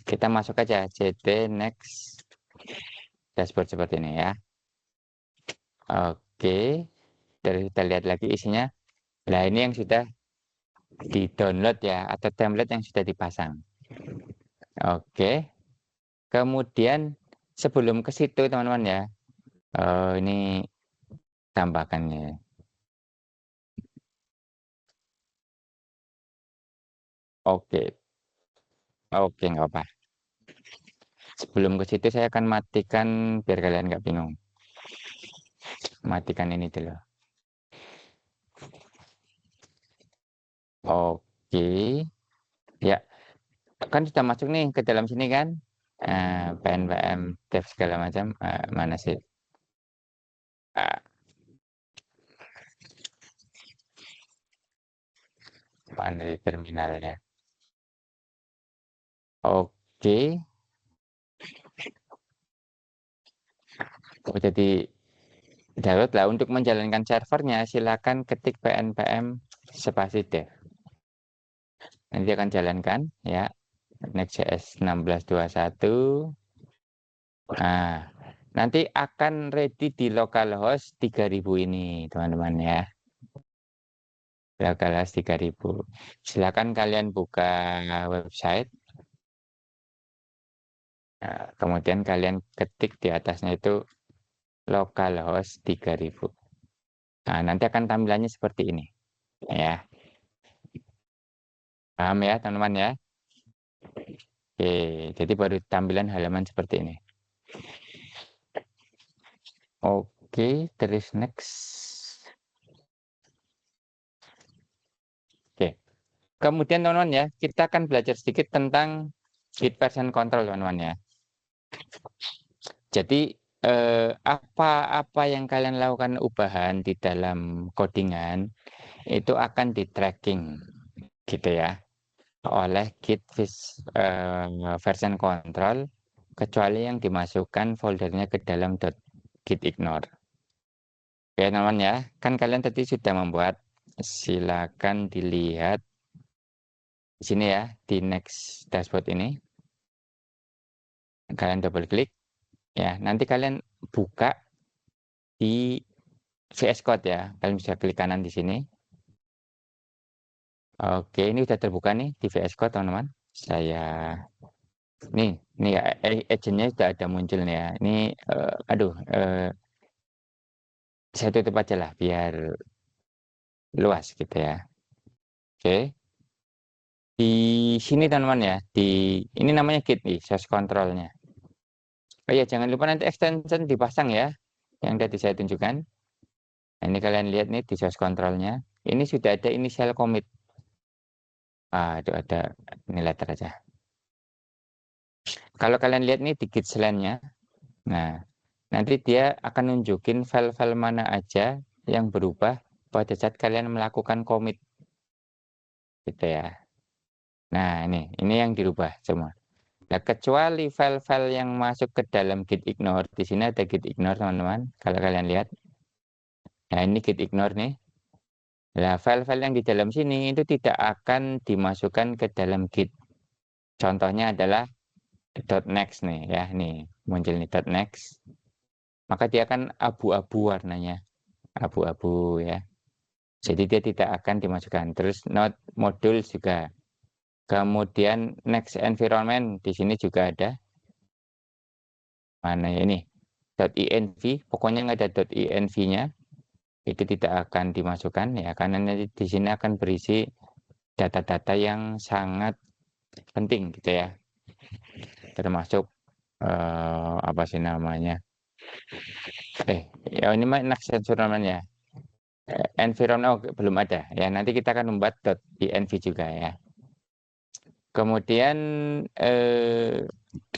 Kita masuk aja CT next dashboard seperti ini ya. Oke. Terus kita lihat lagi isinya. Nah, ini yang sudah di-download ya atau template yang sudah dipasang. Oke. Kemudian sebelum ke situ teman-teman ya. Ini tambahkannya. Oke. Oke, nggak apa. Sebelum ke situ saya akan matikan biar kalian nggak bingung. Matikan ini dulu. Oke. Ya, kan sudah masuk nih ke dalam sini kan. PNPM, dev segala macam. Mana sih? Ah, mana di terminalnya? Oke. Oh, jadi download lah untuk menjalankan servernya silakan ketik pnpm spasi dev. Nanti akan jalankan ya. Next.js 1621. Nah, nanti akan ready di localhost 3000 ini, teman-teman ya. Localhost 3000. Silakan kalian buka website. Nah, kemudian kalian ketik di atasnya itu localhost 3000. Nah, nanti akan tampilannya seperti ini. Ya, paham ya, teman-teman ya? Oke, jadi baru tampilan halaman seperti ini. Oke, terus next. Oke. Kemudian teman-teman ya, kita akan belajar sedikit tentang Git version control teman-teman ya. Jadi apa yang kalian lakukan ubahan di dalam codingan itu akan di tracking gitu ya oleh Git version control kecuali yang dimasukkan foldernya ke dalam .git ignore. Oke teman-teman ya, kan kalian tadi sudah membuat, silakan dilihat di sini ya di next dashboard ini. Kalian double klik ya, nanti kalian buka di VS Code ya. Kalian bisa klik kanan di sini. Oke, ini sudah terbuka nih di VS Code teman-teman. Saya nih ya, agentnya sudah ada muncul nih ya. Ini aduh, saya tutup aja lah biar luas gitu ya. Oke, di sini teman-teman ya, di ini namanya Git nih, source controlnya. Oh iya, jangan lupa nanti extension dipasang ya, yang tadi saya tunjukkan. Nah, ini kalian lihat nih di source controlnya. Ini sudah ada initial commit. Itu ada ini letter aja. Kalau kalian lihat nih di git slant-nya, nah nanti dia akan nunjukin file-file mana aja yang berubah pada saat kalian melakukan commit, gitu ya. Nah ini yang dirubah semua. Nah kecuali file-file yang masuk ke dalam git ignore, di sini ada git ignore teman-teman. Kalau kalian lihat, nah ini git ignore nih. Nah file-file yang di dalam sini itu tidak akan dimasukkan ke dalam git. Contohnya adalah .next nih ya, nih muncul nih .next. Maka dia akan abu-abu warnanya, abu-abu ya. Jadi dia tidak akan dimasukkan. Terus node modul juga. Kemudian next environment di sini juga ada. Mana ya ini? .env, pokoknya nggak ada .env-nya itu tidak akan dimasukkan ya karena nanti di sini akan berisi data-data yang sangat penting gitu ya. Termasuk apa sih namanya? Ya ini mah next environment ya. Environment belum ada ya. Nanti kita akan membuat .env juga ya. Kemudian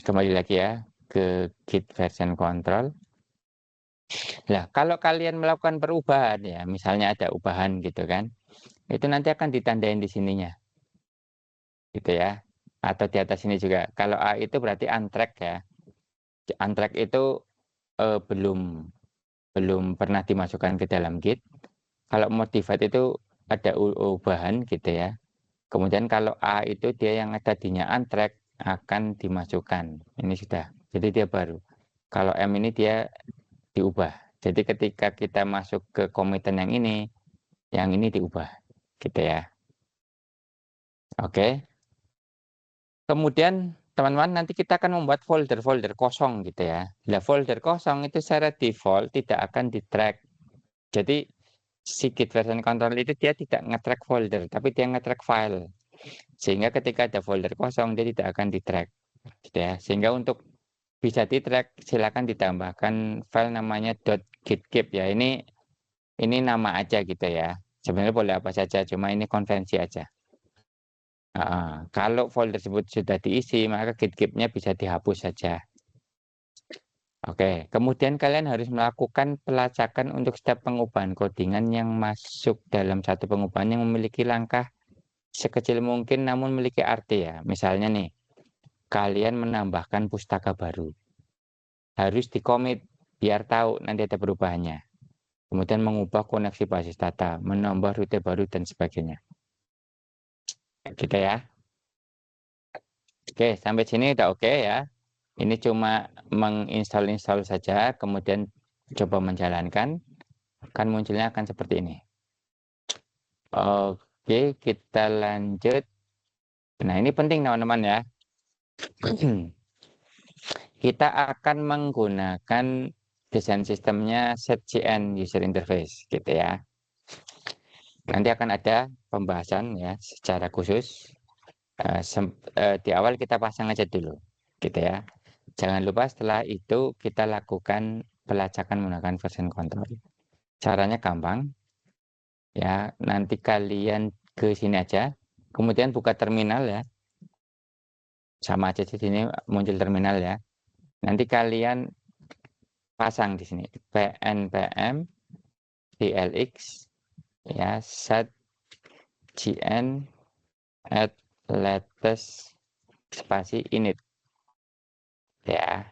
kembali lagi ya ke Git version control. Lah, kalau kalian melakukan perubahan ya, misalnya ada ubahan gitu kan, itu nanti akan ditandain di sininya, gitu ya. Atau di atas sini juga. Kalau A itu berarti untrack ya. Untrack itu belum belum pernah dimasukkan ke dalam Git. Kalau modified itu ada ubahan gitu ya. Kemudian kalau A itu dia yang ada dinya untrack akan dimasukkan. Ini sudah. Jadi dia baru. Kalau M ini dia diubah. Jadi ketika kita masuk ke commitment yang ini diubah. Gitu ya. Oke. Kemudian teman-teman nanti kita akan membuat folder-folder kosong gitu ya. Nah, folder kosong itu secara default tidak akan di-track. Jadi si Git version control itu dia tidak nge-track folder, tapi dia nge-track file. Sehingga ketika ada folder kosong dia tidak akan di-track. Gitu ya. Sehingga untuk bisa di-track silakan ditambahkan file namanya .gitkeep ya. Ini nama aja gitu ya. Sebenarnya boleh apa saja, cuma ini konvensi aja. Kalau folder tersebut sudah diisi, maka git-keep-nya bisa dihapus saja. Oke, kemudian kalian harus melakukan pelacakan untuk setiap pengubahan codingan yang masuk dalam satu pengubahan yang memiliki langkah sekecil mungkin namun memiliki arti ya. Misalnya nih, kalian menambahkan pustaka baru. Harus dikomit biar tahu nanti ada perubahannya. Kemudian mengubah koneksi basis data, menambah rute baru dan sebagainya. Gitu ya. Oke, sampai sini udah oke ya. Ini cuma menginstall saja, kemudian coba menjalankan, kan munculnya akan seperti ini. Oke, kita lanjut. Nah, ini penting teman-teman ya. Kita akan menggunakan desain sistemnya setcn user interface gitu ya. Nanti akan ada pembahasan ya secara khusus. Di awal kita pasang aja dulu gitu ya. Jangan lupa setelah itu kita lakukan pelacakan menggunakan version control. Caranya gampang ya. Nanti kalian ke sini aja, kemudian buka terminal ya. Sama aja di sini muncul terminal ya. Nanti kalian pasang di sini pnpm dlx ya set gn at latest spasi init ya.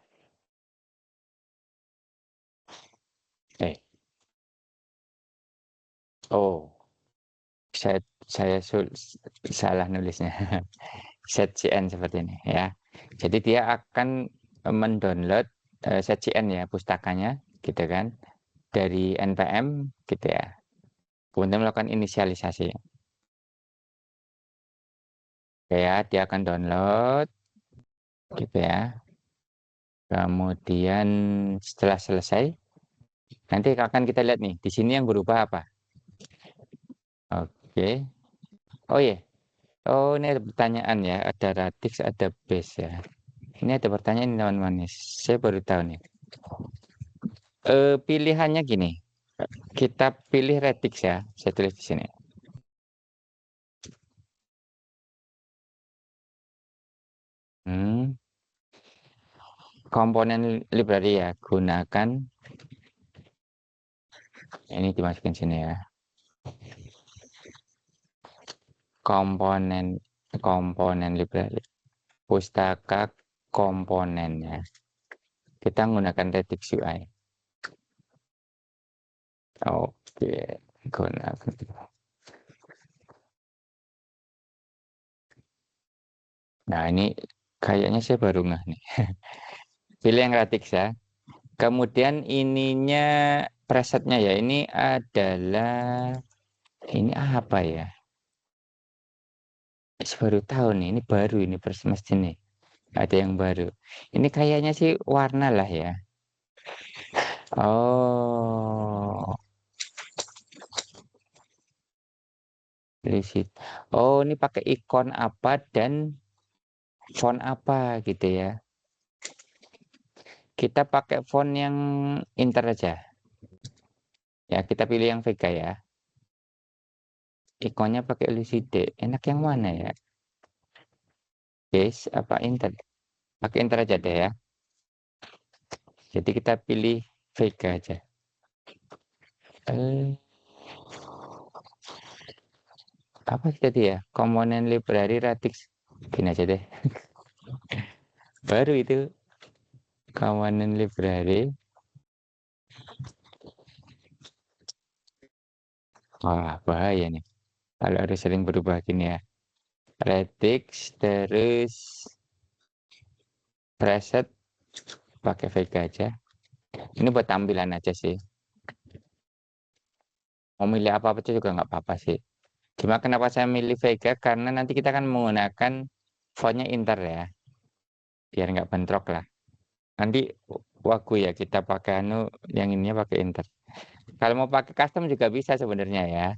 Oh, saya salah nulisnya. setcn seperti ini ya. Jadi dia akan mendownload setcn ya pustakanya gitu kan dari npm gitu ya. Kemudian melakukan inisialisasi. Oke ya, dia akan download gitu ya. Kemudian setelah selesai, nanti akan kita lihat nih, di sini yang berubah apa? Oke. Oh iya. Oh, ini ada pertanyaan ya, ada radix, ada base ya. Ini ada pertanyaan teman-teman nih. Saya baru tahu nih. Pilihannya gini. Kita pilih radix ya. Saya tulis di sini. Hmm, komponen library ya. Gunakan ini dimasukin sini ya. Komponen komponen library. Pustaka komponennya. Kita menggunakan Redux UI. Oke, gunakan. Nah, ini kayaknya saya baru nggak nih. Pilih yang Radix ya. Kemudian ininya presetnya ya. Ini adalah ini apa ya? Saya baru tahu nih. Ini baru ini mesti nih. Ada yang baru. Ini kayaknya sih warna lah ya. Oh, Lisit. Oh, ini pakai ikon apa dan font apa gitu ya. Kita pakai font yang inter aja. Ya, kita pilih yang Vega ya. Ikonnya pakai Lucide. Enak yang mana ya? Base apa inter? Pakai inter aja deh ya. Jadi kita pilih Vega aja. Eh, apa tadi ya? Komponen library Radix. Gini aja deh. Baru itu komponen library. Wah, bahaya nih. Kalau harus sering berubah gini ya. Radix terus preset pakai Vega aja. Ini buat tampilan aja sih. Mau milih apa-apa itu juga nggak apa-apa sih. Cuma kenapa saya milih Vega? Karena nanti kita akan menggunakan fontnya Inter ya. Biar nggak bentrok lah. Nanti waktu ya kita pakai yang ininya pakai Inter. Kalau mau pakai custom juga bisa sebenarnya ya.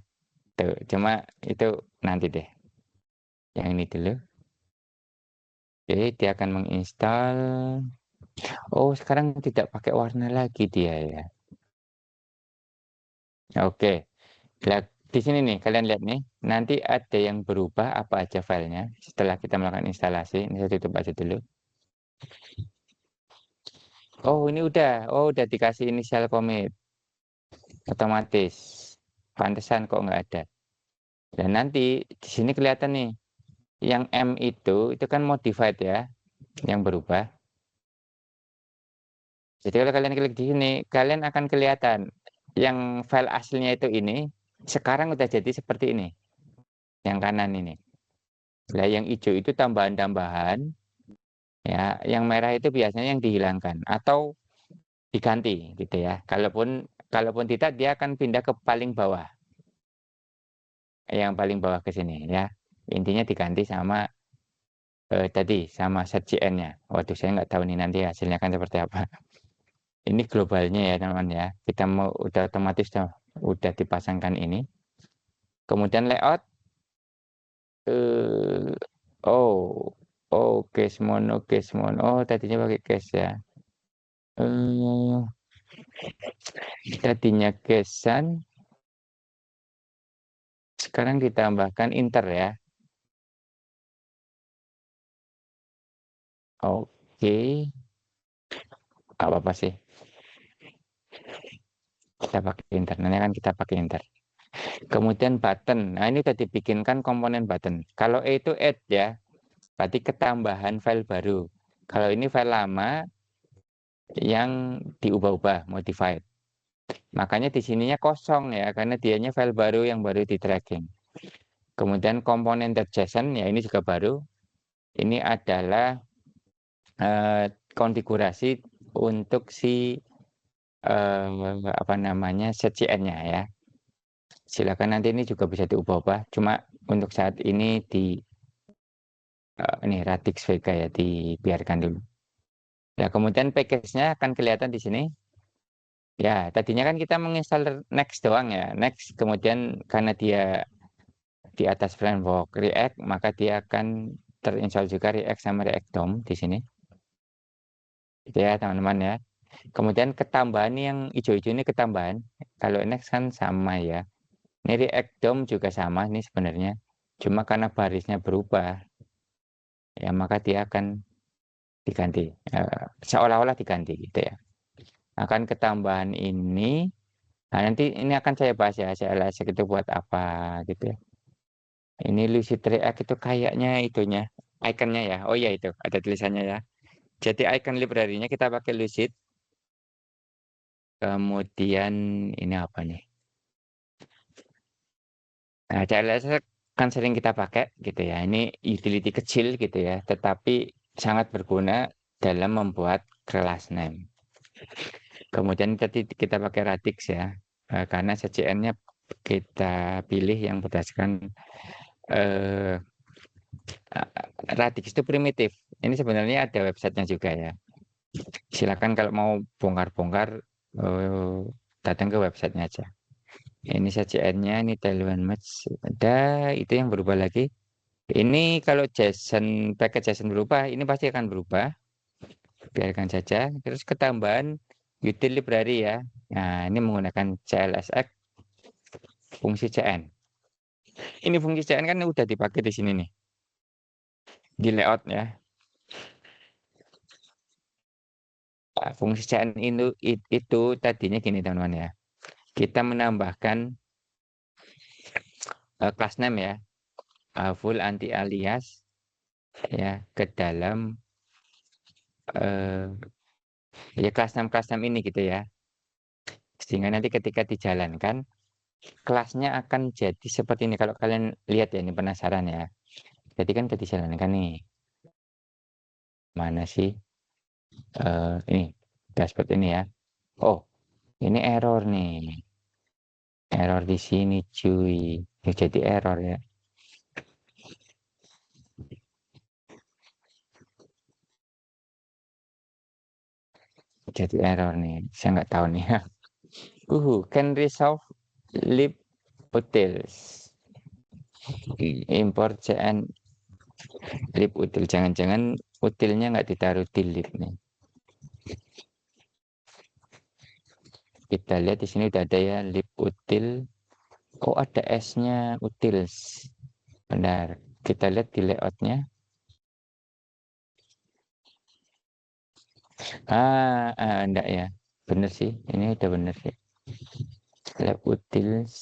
Tuh, cuma itu nanti deh. Yang ini dulu. Oke, dia akan menginstal. Oh, sekarang tidak pakai warna lagi dia ya. Oke. Lihat di sini nih, kalian lihat nih. Nanti ada yang berubah apa aja filenya setelah kita melakukan instalasi. Ini saya tutup aja dulu. Oh, ini udah. Oh, udah dikasih initial commit otomatis. Pantesan kok nggak ada. Dan nanti di sini kelihatan nih, yang M itu kan modified ya, yang berubah. Jadi kalau kalian klik di sini, kalian akan kelihatan yang file aslinya itu ini, sekarang udah jadi seperti ini, yang kanan ini. Nah, yang hijau itu tambahan-tambahan, ya, yang merah itu biasanya yang dihilangkan atau diganti gitu ya. Kalaupun kalaupun tidak, dia akan pindah ke paling bawah, yang paling bawah ke sini ya. Intinya diganti sama tadi sama CN-nya. Waduh, saya nggak tahu nih nanti hasilnya kan seperti apa. Ini globalnya ya teman-teman ya. Kita mau udah otomatis udah dipasangkan ini. Kemudian layout. eh oh, oh, case mono. Oh, tadinya pakai case ya. Eh, tadinya casean, sekarang ditambahkan inter ya. Oke, nggak apa-apa sih. Kita pakai inter. Nanti kan kita pakai inter. Kemudian button. Nah, ini udah dibikinkan komponen button. Kalau E itu add ya, berarti ketambahan file baru. Kalau ini file lama yang diubah-ubah, modified. Makanya di sininya kosong ya, karena dianya file baru yang baru di tracking. Kemudian komponen.json ya ini juga baru. Ini adalah konfigurasi untuk si apa namanya CCN-nya ya. Silakan nanti ini juga bisa diubah-ubah. Cuma untuk saat ini ini Radix Vega ya dibiarkan dulu. Ya, kemudian package-nya akan kelihatan di sini. Ya, tadinya kan kita menginstal Next doang ya. Next, kemudian karena dia di atas framework React, maka dia akan terinstall juga React sama React DOM di sini. Itu ya, teman-teman ya. Kemudian ketambahan yang hijau-hijau ini ketambahan. Kalau Next kan sama ya. Ini React DOM juga sama nih sebenarnya. Cuma karena barisnya berubah, ya maka dia akan diganti. Seolah-olah diganti gitu ya. Akan ketambahan ini. Nah, nanti ini akan saya bahas ya, saya LSX itu buat apa gitu ya. Ini Lucid React itu kayaknya itunya, ikonnya ya. Oh iya itu, ada tulisannya ya. Jadi icon library-nya kita pakai Lucid. Kemudian ini apa nih? Nah, CLS kan sering kita pakai gitu ya. Ini utility kecil gitu ya, tetapi sangat berguna dalam membuat kelas name. Kemudian tadi kita pakai Radix ya, karena CCN-nya kita pilih yang berdasarkan eh, Radix itu primitif. Ini sebenarnya ada websitenya juga ya. Silakan kalau mau bongkar-bongkar eh, datang ke websitenya aja. Ini CCN-nya, ini Taiwan Match. Ada itu yang berubah lagi. Ini kalau JSON, paket JSON berubah, ini pasti akan berubah. Biarkan saja. Terus ketambahan util library ya. Nah, ini menggunakan CLSX fungsi CN. Ini fungsi CN kan udah dipakai di sini nih. Di layout ya. Nah, fungsi CN itu tadinya gini teman-teman ya. kita menambahkan class name ya, full anti alias ya ke dalam ya class name ini gitu ya. Sehingga nanti ketika dijalankan kelasnya akan jadi seperti ini. Kalau kalian lihat ya, ini penasaran ya. Jadi kan ketika dijalankan nih, mana sih ini dashboard ini ya. Oh, ini error nih. Error di sini cuy. Ya, jadi error ya. Jadi error nih. Saya nggak tahu nih. Can resolve lib utils. Import cn lib util. Jangan-jangan utilnya nggak ditaruh di lib nih. Kita lihat di sini udah ada ya lib util. Oh, ada S-nya utils. Benar. Kita lihat di layoutnya. Enggak ya. Bener sih. Ini udah bener sih. Lab utils.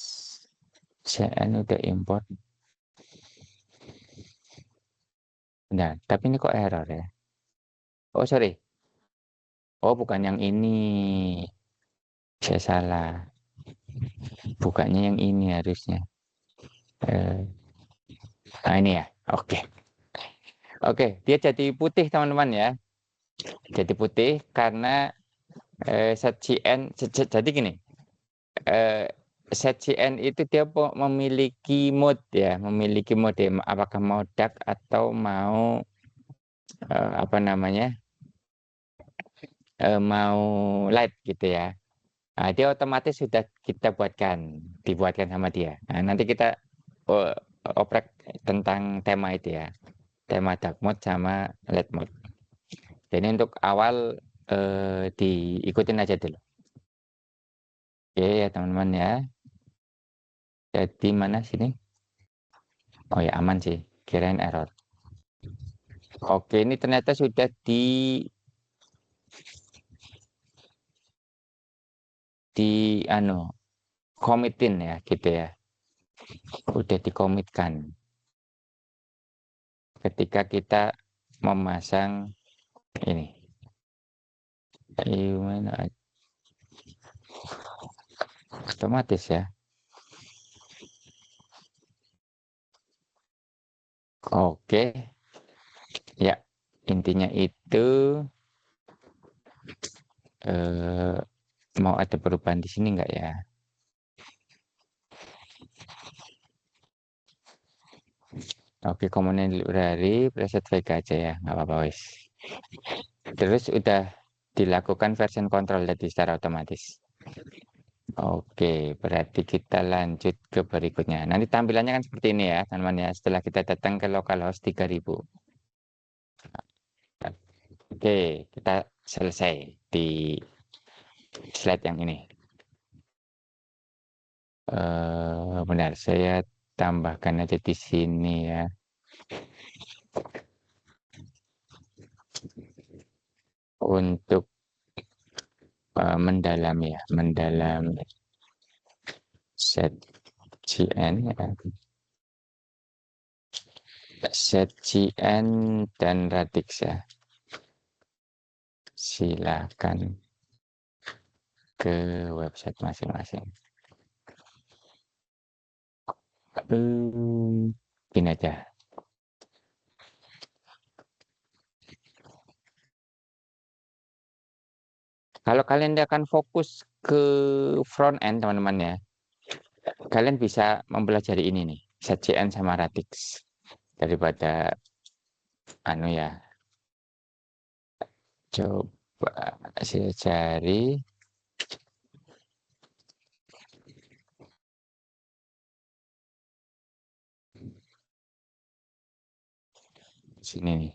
CN udah import. Nah, tapi ini kok error ya? Oh, sorry. Oh, bukan yang ini. Saya salah. Bukannya yang ini harusnya. Eh, nah, ini ya. Oke. Oke, dia jadi putih, teman-teman ya. Jadi putih karena set CN. Jadi gini. Eh, set CN itu dia memiliki mode ya. Memiliki mode. Apakah mau dark atau mau apa namanya? Mau light gitu ya. Nah, dia otomatis sudah kita dibuatkan sama dia. Nah, nanti kita uh, oprek tentang tema itu ya, tema dark mode sama light mode. Jadi untuk awal diikutin aja dulu. Oke ya teman-teman ya. Jadi mana sini? Oh ya aman sih, kirain error. Oke ini ternyata sudah di komitin ya gitu ya. Udah dikomitkan. Ketika kita memasang ini. Gimana? Otomatis ya. Oke, ya intinya itu eh, mau ada perubahan di sini nggak ya? Oke, komponen library preset Vega aja ya, nggak apa-apa wes. Terus udah dilakukan version control tadi secara otomatis. Oke, berarti kita lanjut ke berikutnya. Nanti tampilannya kan seperti ini ya, teman-teman ya. Setelah kita datang ke localhost 3000. Oke, kita selesai di slide yang ini. Benar, saya tambahkan aja di sini ya. Untuk mendalam ya, mendalam set GN ya. Set GN dan radix ya. Silakan ke website masing-masing. Ini aja. Kalau kalian akan fokus ke front end teman-teman ya, kalian bisa mempelajari ini nih, set GN sama radix daripada ya. Coba saya cari sini nih.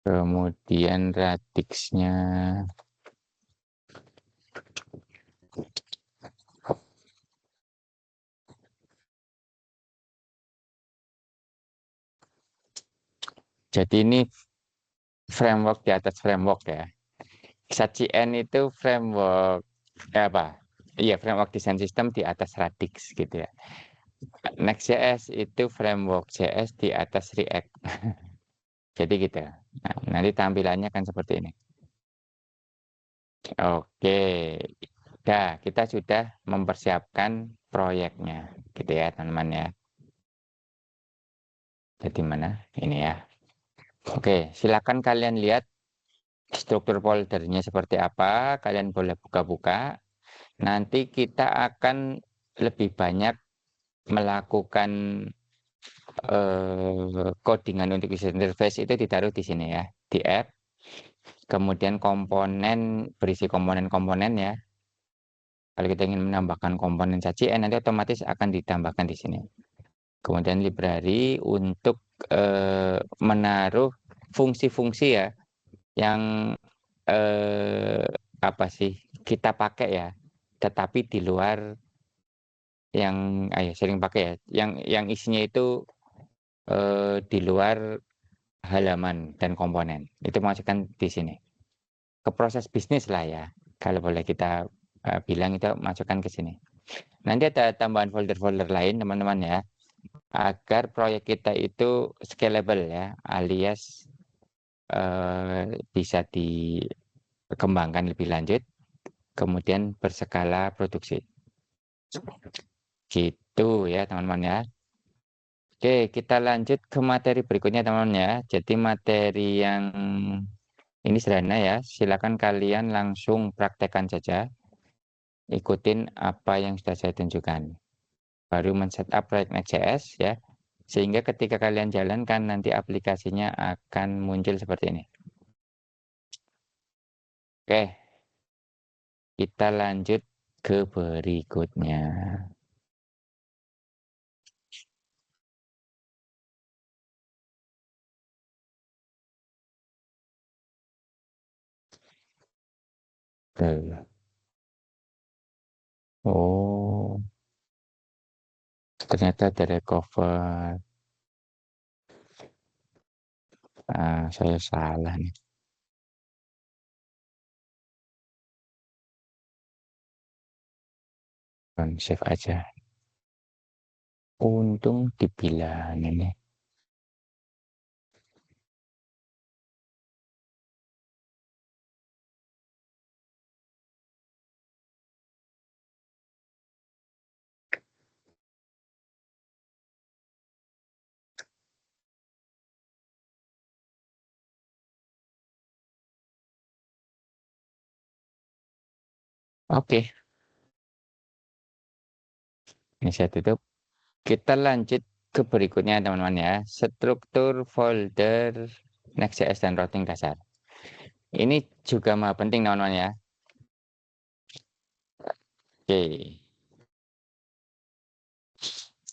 Kemudian radixnya jadi ini framework di atas framework ya. SACN itu framework apa? Iya, framework desain sistem di atas Radix gitu ya. Next.js itu framework JS di atas React. Jadi gitu. Nah, nanti tampilannya kan seperti ini. Oke. Nah, kita sudah mempersiapkan proyeknya. Gitu ya, teman-teman ya. Jadi mana? Ini ya. Oke, silakan kalian lihat struktur foldernya seperti apa. Kalian boleh buka-buka. Nanti kita akan lebih banyak melakukan codingan untuk user interface itu ditaruh di sini ya, di app. Kemudian komponen, berisi komponen-komponen ya. Kalau kita ingin menambahkan komponen sajian, nanti otomatis akan ditambahkan di sini. Kemudian library untuk menaruh fungsi-fungsi ya, yang apa sih kita pakai ya, tetapi di luar yang sering pakai ya, yang isinya itu di luar halaman dan komponen. Itu masukkan di sini. Ke proses bisnis lah ya. Kalau boleh kita bilang itu masukkan ke sini. Nanti ada tambahan folder-folder lain teman-teman ya. Agar proyek kita itu scalable ya, alias bisa dikembangkan lebih lanjut, kemudian berskala produksi. Gitu ya teman-teman ya. Oke, kita lanjut ke materi berikutnya teman-teman ya. Jadi materi yang ini sederhana ya. Silakan kalian langsung praktekkan saja. Ikutin apa yang sudah saya tunjukkan. Baru men-setup proyek Next.js ya. Sehingga ketika kalian jalankan nanti aplikasinya akan muncul seperti ini. Oke, kita lanjut ke berikutnya. Tuh. Oh, ternyata ada recover. Saya salah nih. Save aja. Untung dibilang ini. Oke, ini saya tutup. Kita lanjut ke berikutnya teman-teman ya. Struktur folder Next.js dan routing dasar. Ini juga maha penting teman-teman ya. Oke.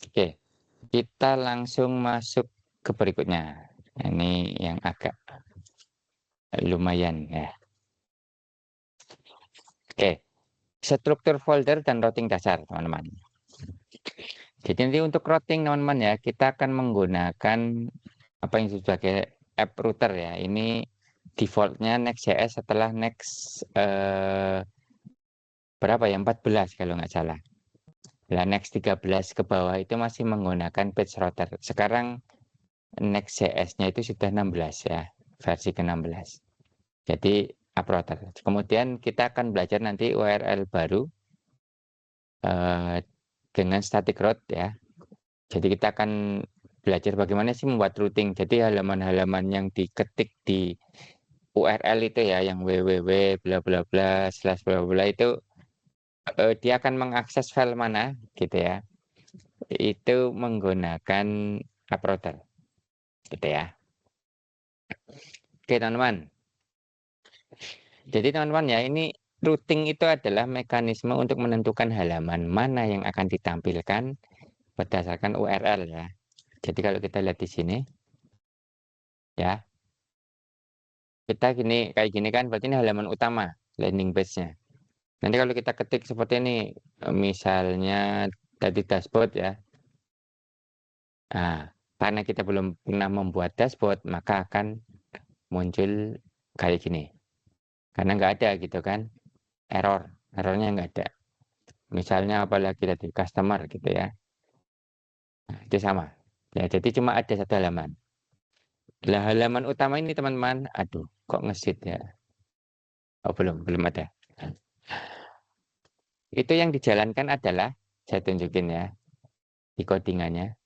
Oke, kita langsung masuk ke berikutnya. Ini yang agak lumayan ya. Oke, struktur folder dan routing dasar teman-teman. Jadi nanti untuk routing teman-teman ya, kita akan menggunakan apa yang disebut sebagai app router ya. Ini defaultnya Next.js setelah Next berapa ya, 14 kalau nggak salah. Nah, Next 13 ke bawah itu masih menggunakan page router. Sekarang Next.js-nya itu sudah 16 ya, versi ke-16. Jadi app router. Kemudian kita akan belajar nanti URL baru dengan static route ya. Jadi kita akan belajar bagaimana sih membuat routing. Jadi halaman-halaman yang diketik di URL itu ya, yang www bla bla bla slash bla bla itu dia akan mengakses file mana gitu ya. Itu menggunakan app router gitu ya. Oke teman-teman. Jadi teman-teman ya, ini routing itu adalah mekanisme untuk menentukan halaman mana yang akan ditampilkan berdasarkan URL ya. Jadi kalau kita lihat di sini ya, kita kayak gini kan berarti ini halaman utama landing page-nya. Nanti kalau kita ketik seperti ini, misalnya tadi dashboard ya. Nah, karena kita belum pernah membuat dashboard, maka akan muncul kayak gini. karena nggak ada gitu kan, errornya nggak ada. Misalnya apalagi tadi customer gitu ya, nah, itu sama. Ya, jadi cuma ada satu halaman. Lah halaman utama ini teman-teman, aduh, kok ngesit ya? Oh belum ada. Itu yang dijalankan adalah, saya tunjukin ya, di codingannya.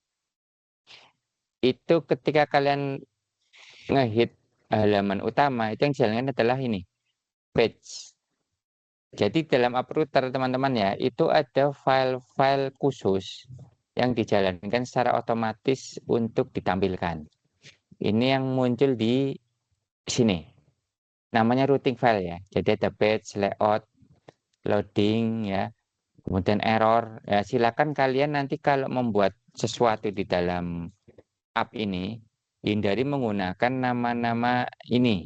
Itu ketika kalian ngehit halaman utama, itu yang dijalankan adalah ini, page. Jadi dalam app router teman-teman ya, itu ada file-file khusus yang dijalankan secara otomatis untuk ditampilkan. Ini yang muncul di sini. Namanya routing file ya. Jadi ada page, layout, loading ya, kemudian error. Ya, silakan kalian nanti kalau membuat sesuatu di dalam app ini, hindari menggunakan nama-nama ini.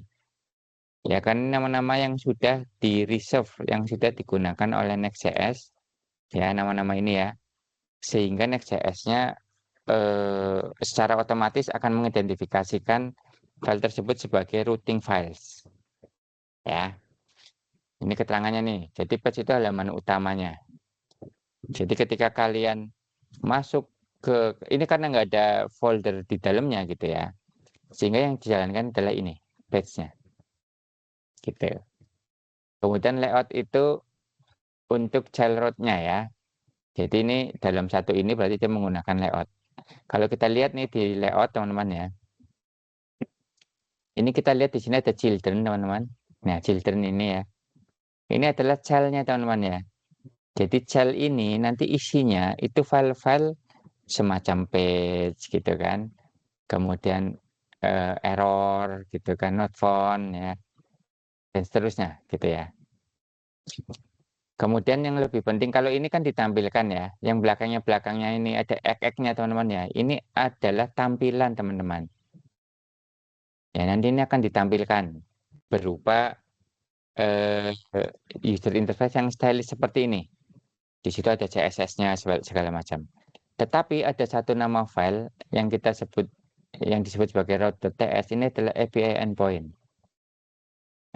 Ya kan nama-nama yang sudah di reserve, yang sudah digunakan oleh Next.js. Ya, nama-nama ini ya. Sehingga Next.js-nya secara otomatis akan mengidentifikasikan file tersebut sebagai routing files. Ya, ini keterangannya nih. Jadi page itu halaman utamanya. Jadi ketika kalian masuk ke ini karena nggak ada folder di dalamnya gitu ya, sehingga yang dijalankan adalah ini page-nya, gitu. Kemudian layout itu untuk child root-nya ya. Jadi ini dalam satu ini berarti dia menggunakan layout. Kalau kita lihat nih di layout teman-teman ya, ini kita lihat di sini ada children teman-teman. Nah children ini ya, ini adalah child-nya teman-teman ya. Jadi child ini nanti isinya itu file-file semacam page gitu kan, kemudian error gitu kan, not found ya, dan seterusnya gitu ya. Kemudian yang lebih penting kalau ini kan ditampilkan ya, yang belakangnya ini ada ek-eknya teman-teman ya. Ini adalah tampilan teman-teman. Ya nanti ini akan ditampilkan berupa user interface yang stylish seperti ini. Di situ ada CSS-nya segala macam. Tetapi ada satu nama file yang kita sebut yang disebut sebagai route.ts ini adalah API endpoint.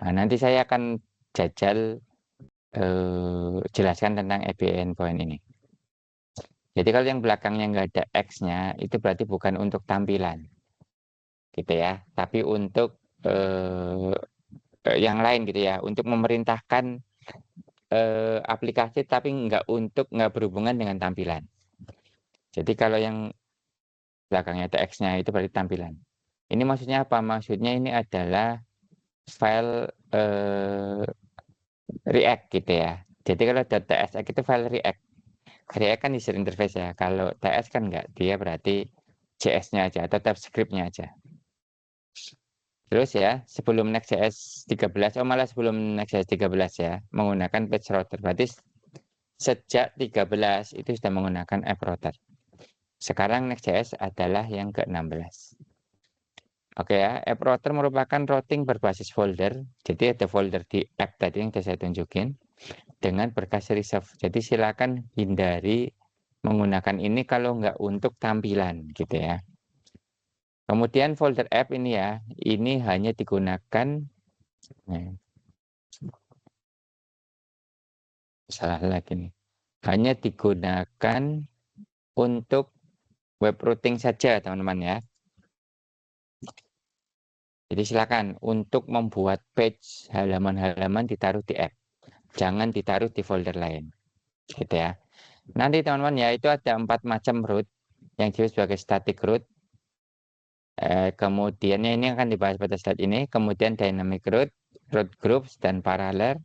Nah, nanti saya akan jajal jelaskan tentang API endpoint ini. Jadi kalau yang belakangnya nggak ada X-nya, itu berarti bukan untuk tampilan, gitu ya. Tapi untuk yang lain gitu ya, untuk memerintahkan aplikasi tapi nggak berhubungan dengan tampilan. Jadi kalau yang belakangnya ada X-nya itu berarti tampilan. Ini maksudnya apa? Maksudnya ini adalah file React gitu ya. Jadi kalau ada TSX itu file React. React kan user interface ya. Kalau TS kan enggak, dia berarti JS-nya aja atau TypeScript-nya aja. Terus ya, sebelum Next.js 13, malah sebelum Next.js 13 ya, menggunakan page router. Berarti sejak 13 itu sudah menggunakan app router. Sekarang Next.js adalah yang ke-16. Oke ya, app router merupakan routing berbasis folder. Jadi ada folder di app tadi yang sudah saya tunjukin dengan berkas reserve. Jadi silakan hindari menggunakan ini kalau nggak untuk tampilan gitu ya. Kemudian folder app ini ya, ini hanya digunakan, salah lagi nih, hanya digunakan untuk web routing saja teman-teman ya. Jadi silakan untuk membuat page halaman-halaman ditaruh di app, jangan ditaruh di folder lain, gitu ya. Nanti teman-teman ya itu ada 4 macam root yang disebut sebagai static root. Kemudian ini akan dibahas pada slide ini. Kemudian dynamic root, root groups dan parallel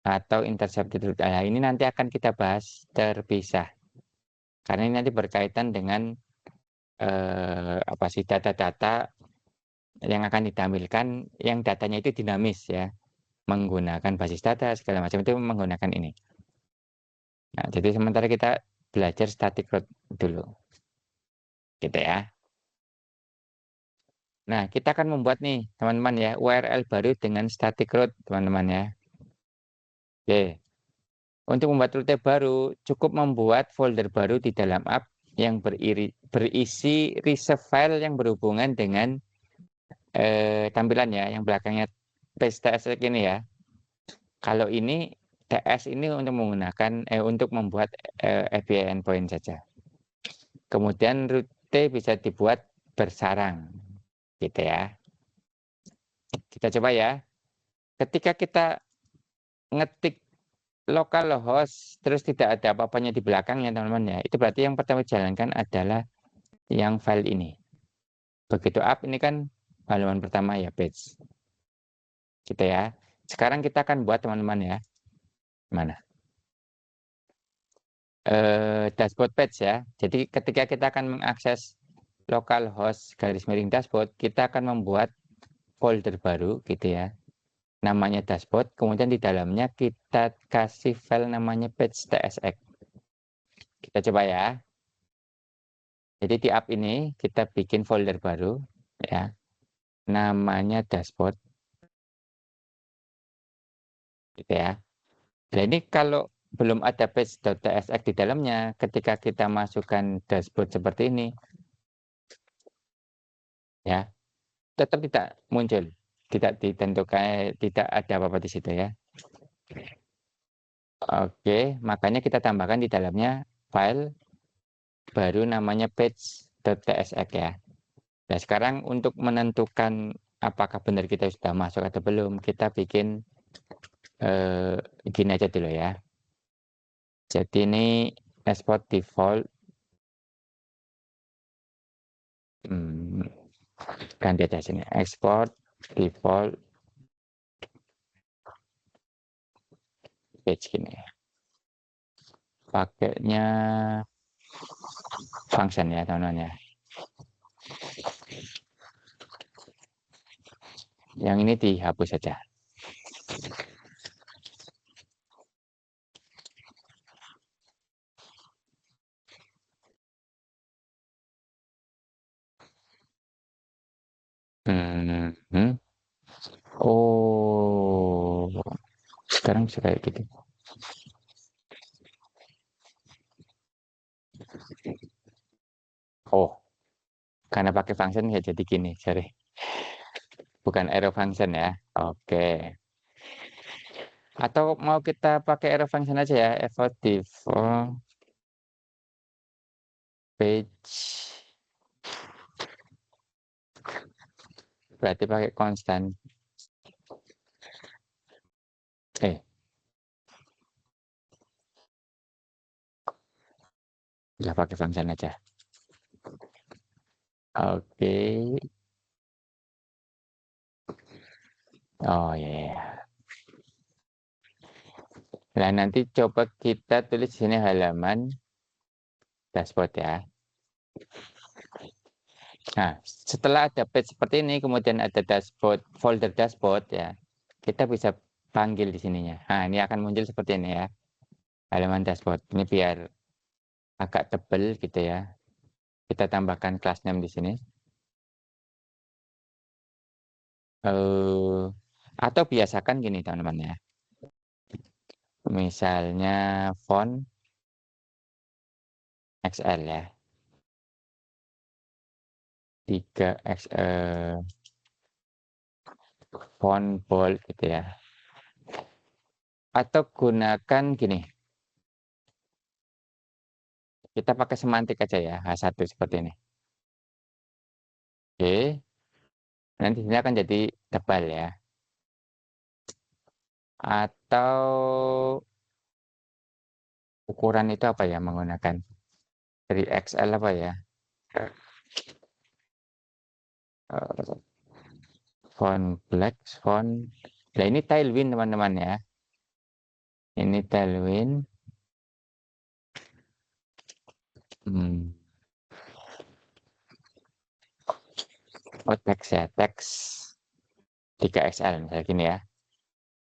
atau intercepted root. Nah, ini nanti akan kita bahas terpisah karena ini nanti berkaitan dengan apa sih data-data yang akan ditampilkan, yang datanya itu dinamis ya, menggunakan basis data segala macam itu menggunakan ini. Nah, jadi sementara kita belajar static root dulu, gitu ya. Nah, kita akan membuat nih teman-teman ya URL baru dengan static root teman-teman ya. Oke. Untuk membuat rute baru, cukup membuat folder baru di dalam app yang berisi reserve file yang berhubungan dengan tampilannya yang belakangnya page TSX ini ya. Kalau ini TS ini untuk menggunakan untuk membuat API endpoint saja. Kemudian rute bisa dibuat bersarang, gitu ya. Kita coba ya. Ketika kita ngetik localhost terus tidak ada apa-apanya di belakangnya teman-teman ya, itu berarti yang pertama jalankan adalah yang file ini. Begitu up ini kan halaman pertama ya, page. Gitu ya. Sekarang kita akan buat teman-teman ya. Mana? Dashboard page ya. Jadi ketika kita akan mengakses localhost garis miring dashboard, kita akan membuat folder baru gitu ya. Namanya dashboard, kemudian di dalamnya kita kasih file namanya page.tsx. Kita coba ya. Jadi di app ini kita bikin folder baru ya. Namanya dashboard. Gitu ya. Nah, ini kalau belum ada page.tsx di dalamnya, ketika kita masukkan dashboard seperti ini ya, tetap tidak muncul. Tidak ditentukan, tidak ada apa-apa di situ ya. Oke, makanya kita tambahkan di dalamnya file baru namanya page.tsx ya. Nah, sekarang untuk menentukan apakah benar kita sudah masuk atau belum, kita bikin gini aja dulu ya. Jadi ini export default. Ganti aja sini. Export default page gini. Pakainya function ya teman-teman ya. Yang ini dihapus saja. Oh, sekarang bisa kayak gitu. Oh, karena pakai function ya jadi gini, sorry. Bukan arrow function ya. Oke. Atau mau kita pakai arrow function aja ya, effort default page. Berarti pakai konstan. Ya pakai function aja. Oke. Oh ya. Yeah. Nah, nanti coba kita tulis di sini halaman dashboard ya. Nah, setelah ada page seperti ini, kemudian ada dashboard, folder dashboard ya, kita bisa panggil di sininya. Nah, ini akan muncul seperti ini ya, halaman dashboard. Ini biar agak tebel gitu ya. Kita tambahkan class name di sini. Atau biasakan gini teman-teman ya. Misalnya font XL ya. 3XL font bold gitu ya. Atau gunakan gini. Kita pakai semantik aja ya, H1 seperti ini. Oke. Nanti sini akan jadi tebal ya. Atau ukuran itu apa ya menggunakan 3XL apa ya? Font black, font. Nah ini Tailwind teman-teman ya. Ini Tailwind. Oh teks ya, teks 3XL misalnya gini ya.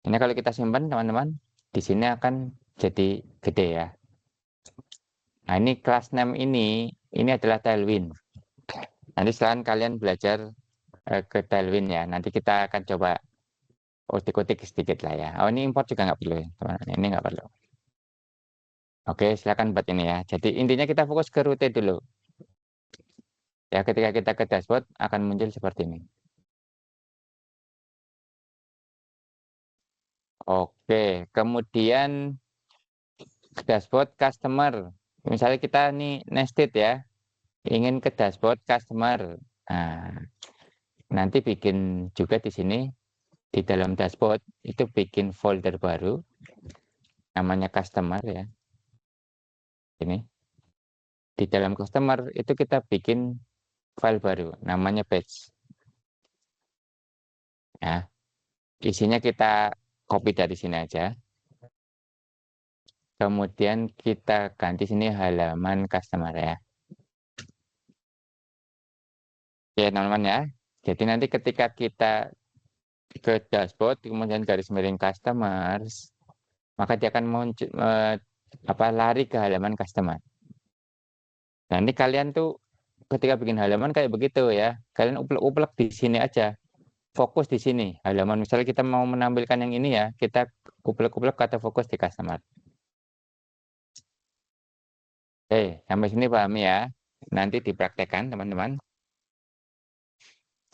Ini kalau kita simpan teman-teman, di sini akan jadi gede ya. Nah ini class name ini adalah Tailwind. Nanti setelah kalian belajar ke Tailwind ya, nanti kita akan coba utik-utik sedikit lah ya. Oh ini import juga nggak perlu ya teman-teman, ini nggak perlu. Oke silakan buat ini ya. Jadi intinya kita fokus ke rute dulu. Ya ketika kita ke dashboard akan muncul seperti ini. Oke, kemudian dashboard customer. Misalnya kita nih nested ya, ingin ke dashboard customer. Nah, nanti bikin juga di sini di dalam dashboard itu bikin folder baru namanya customer ya. Ini di dalam customer itu kita bikin file baru namanya batch. Ya, isinya kita copy dari sini aja. Kemudian kita ganti sini halaman customer ya. Ya teman-teman ya. Jadi nanti ketika kita ke dashboard kemudian garis miring customers, maka dia akan muncul lari ke halaman customer. Nah, ini kalian tuh ketika bikin halaman kayak begitu ya. Kalian uplek-uplek di sini aja. Fokus di sini. Halaman misalnya kita mau menampilkan yang ini ya, kita uplek-uplek kata fokus di customer. Oke, sampai sini paham ya. Nanti dipraktekkan teman-teman.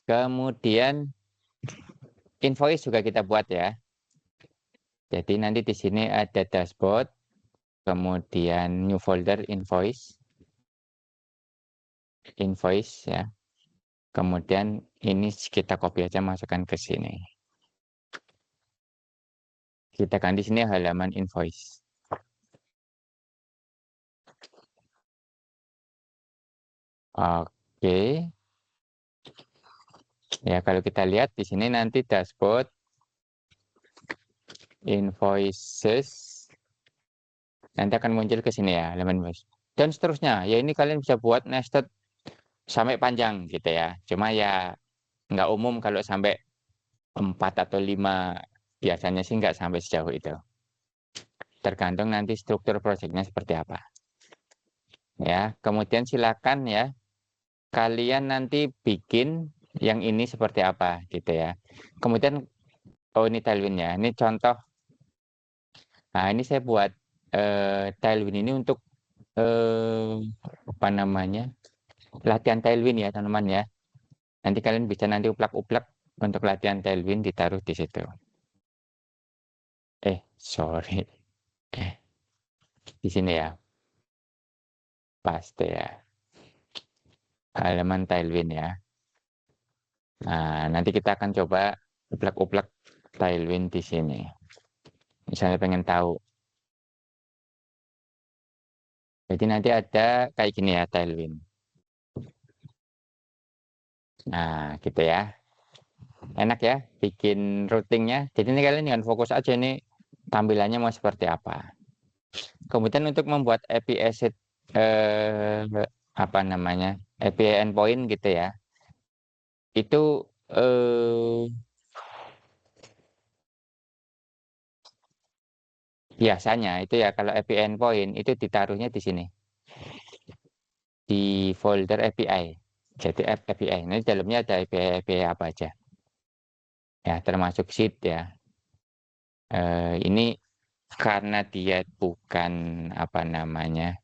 Kemudian invoice juga kita buat ya. Jadi nanti di sini ada dashboard, kemudian new folder invoice ya. Kemudian ini kita copy aja masukkan ke sini. Kita ganti sini halaman invoice. Oke. Ya, kalau kita lihat di sini nanti dashboard invoices nanti akan muncul ke sini ya, halaman invoice. Dan seterusnya. Ya ini kalian bisa buat nested sampai panjang gitu ya. Cuma ya nggak umum kalau sampai 4 atau 5, biasanya sih nggak sampai sejauh itu. Tergantung nanti struktur proyeknya seperti apa. Ya, kemudian silakan ya kalian nanti bikin yang ini seperti apa gitu ya. Kemudian oh ini Tailwind ya. Ini contoh. Nah, ini saya buat Tailwind ini untuk apa namanya? Latihan Tailwind ya, teman-teman ya. Nanti kalian bisa nanti uplak-uplak untuk latihan Tailwind ditaruh di situ. Sorry. Di sini ya. Paste ya. Halaman Tailwind ya. Nah, nanti kita akan coba uplak-uplak Tailwind di sini. Misalnya pengen tahu. Jadi nanti ada kayak gini ya Tailwind. Nah, gitu ya. Enak ya bikin routingnya. Jadi ini kalian jangan fokus aja nih tampilannya mau seperti apa. Kemudian untuk membuat API asset apa namanya? API endpoint gitu ya. Itu biasanya itu ya kalau API endpoint itu ditaruhnya di sini. Di folder API. Jadi API. Ini dalamnya ada API apa aja. Ya, termasuk sheet ya. Ini karena dia bukan apa namanya?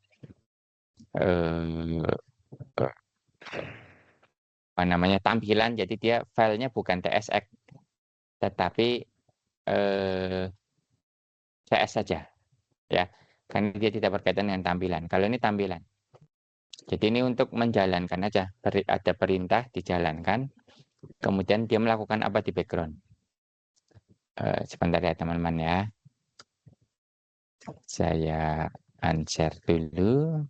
Apa namanya tampilan, jadi dia filenya bukan TSX tetapi CS saja ya, karena dia tidak berkaitan dengan tampilan. Kalau ini tampilan, jadi ini untuk menjalankan aja, ada perintah dijalankan, kemudian dia melakukan apa di background. Sebentar ya teman-teman ya, saya unshare dulu.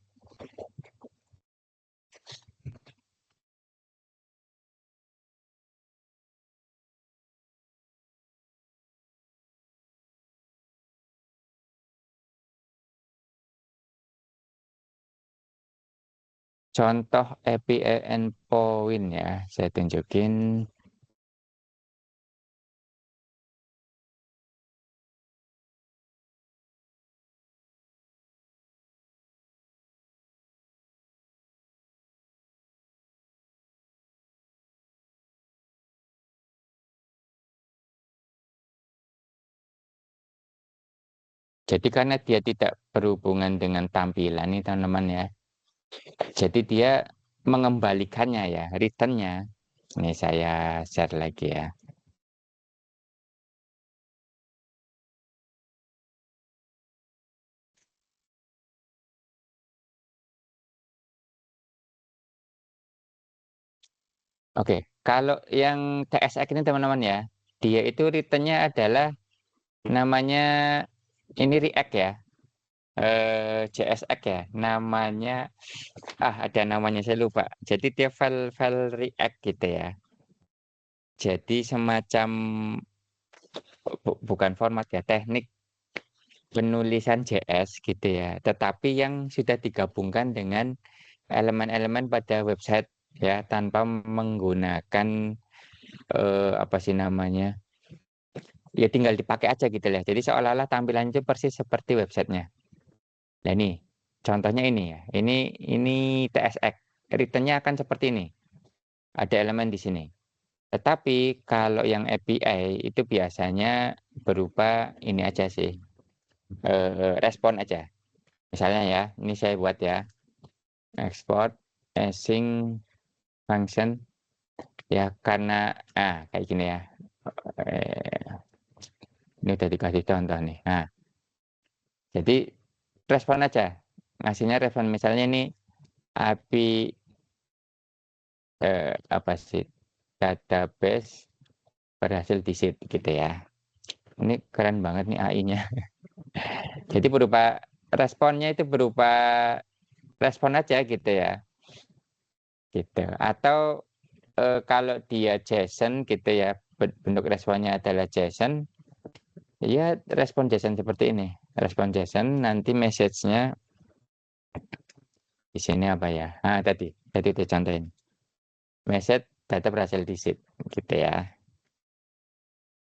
Contoh API endpoint ya, saya tunjukin. Jadi karena dia tidak berhubungan dengan tampilan nih teman-teman ya, jadi dia mengembalikannya ya, returnnya. Ini saya share lagi ya. Oke, kalau yang TSX ini teman-teman ya, dia itu returnnya adalah namanya ini React ya, JSX ya, namanya ada namanya saya lupa. Jadi dia file React gitu ya. Jadi semacam bukan format ya, teknik penulisan JS gitu ya. Tetapi yang sudah digabungkan dengan elemen-elemen pada website ya, tanpa menggunakan apa sih namanya? Ya tinggal dipakai aja gitu ya. Jadi seolah-olah tampilannya itu persis seperti websitenya. Nah ini contohnya ini ya. Ini TSX. Returnnya akan seperti ini. Ada elemen di sini. Tetapi kalau yang API itu biasanya berupa ini aja sih. Respon aja. Misalnya ya, ini saya buat ya. Export async function ya karena kayak gini ya. Eh, ini udah dikasih contoh nih. Nah, jadi respon aja. Ngasihnya respon misalnya ini API apa sih? Database berhasil disit gitu ya. Ini keren banget nih AI-nya. Jadi berupa responnya itu berupa respon aja gitu ya. Gitu. Atau kalau dia JSON gitu ya, bentuk responnya adalah JSON, ya respon JSON seperti ini. Respon JSON nanti message-nya di sini apa ya? Tadi itu contohin. Message data berhasil disit gitu ya.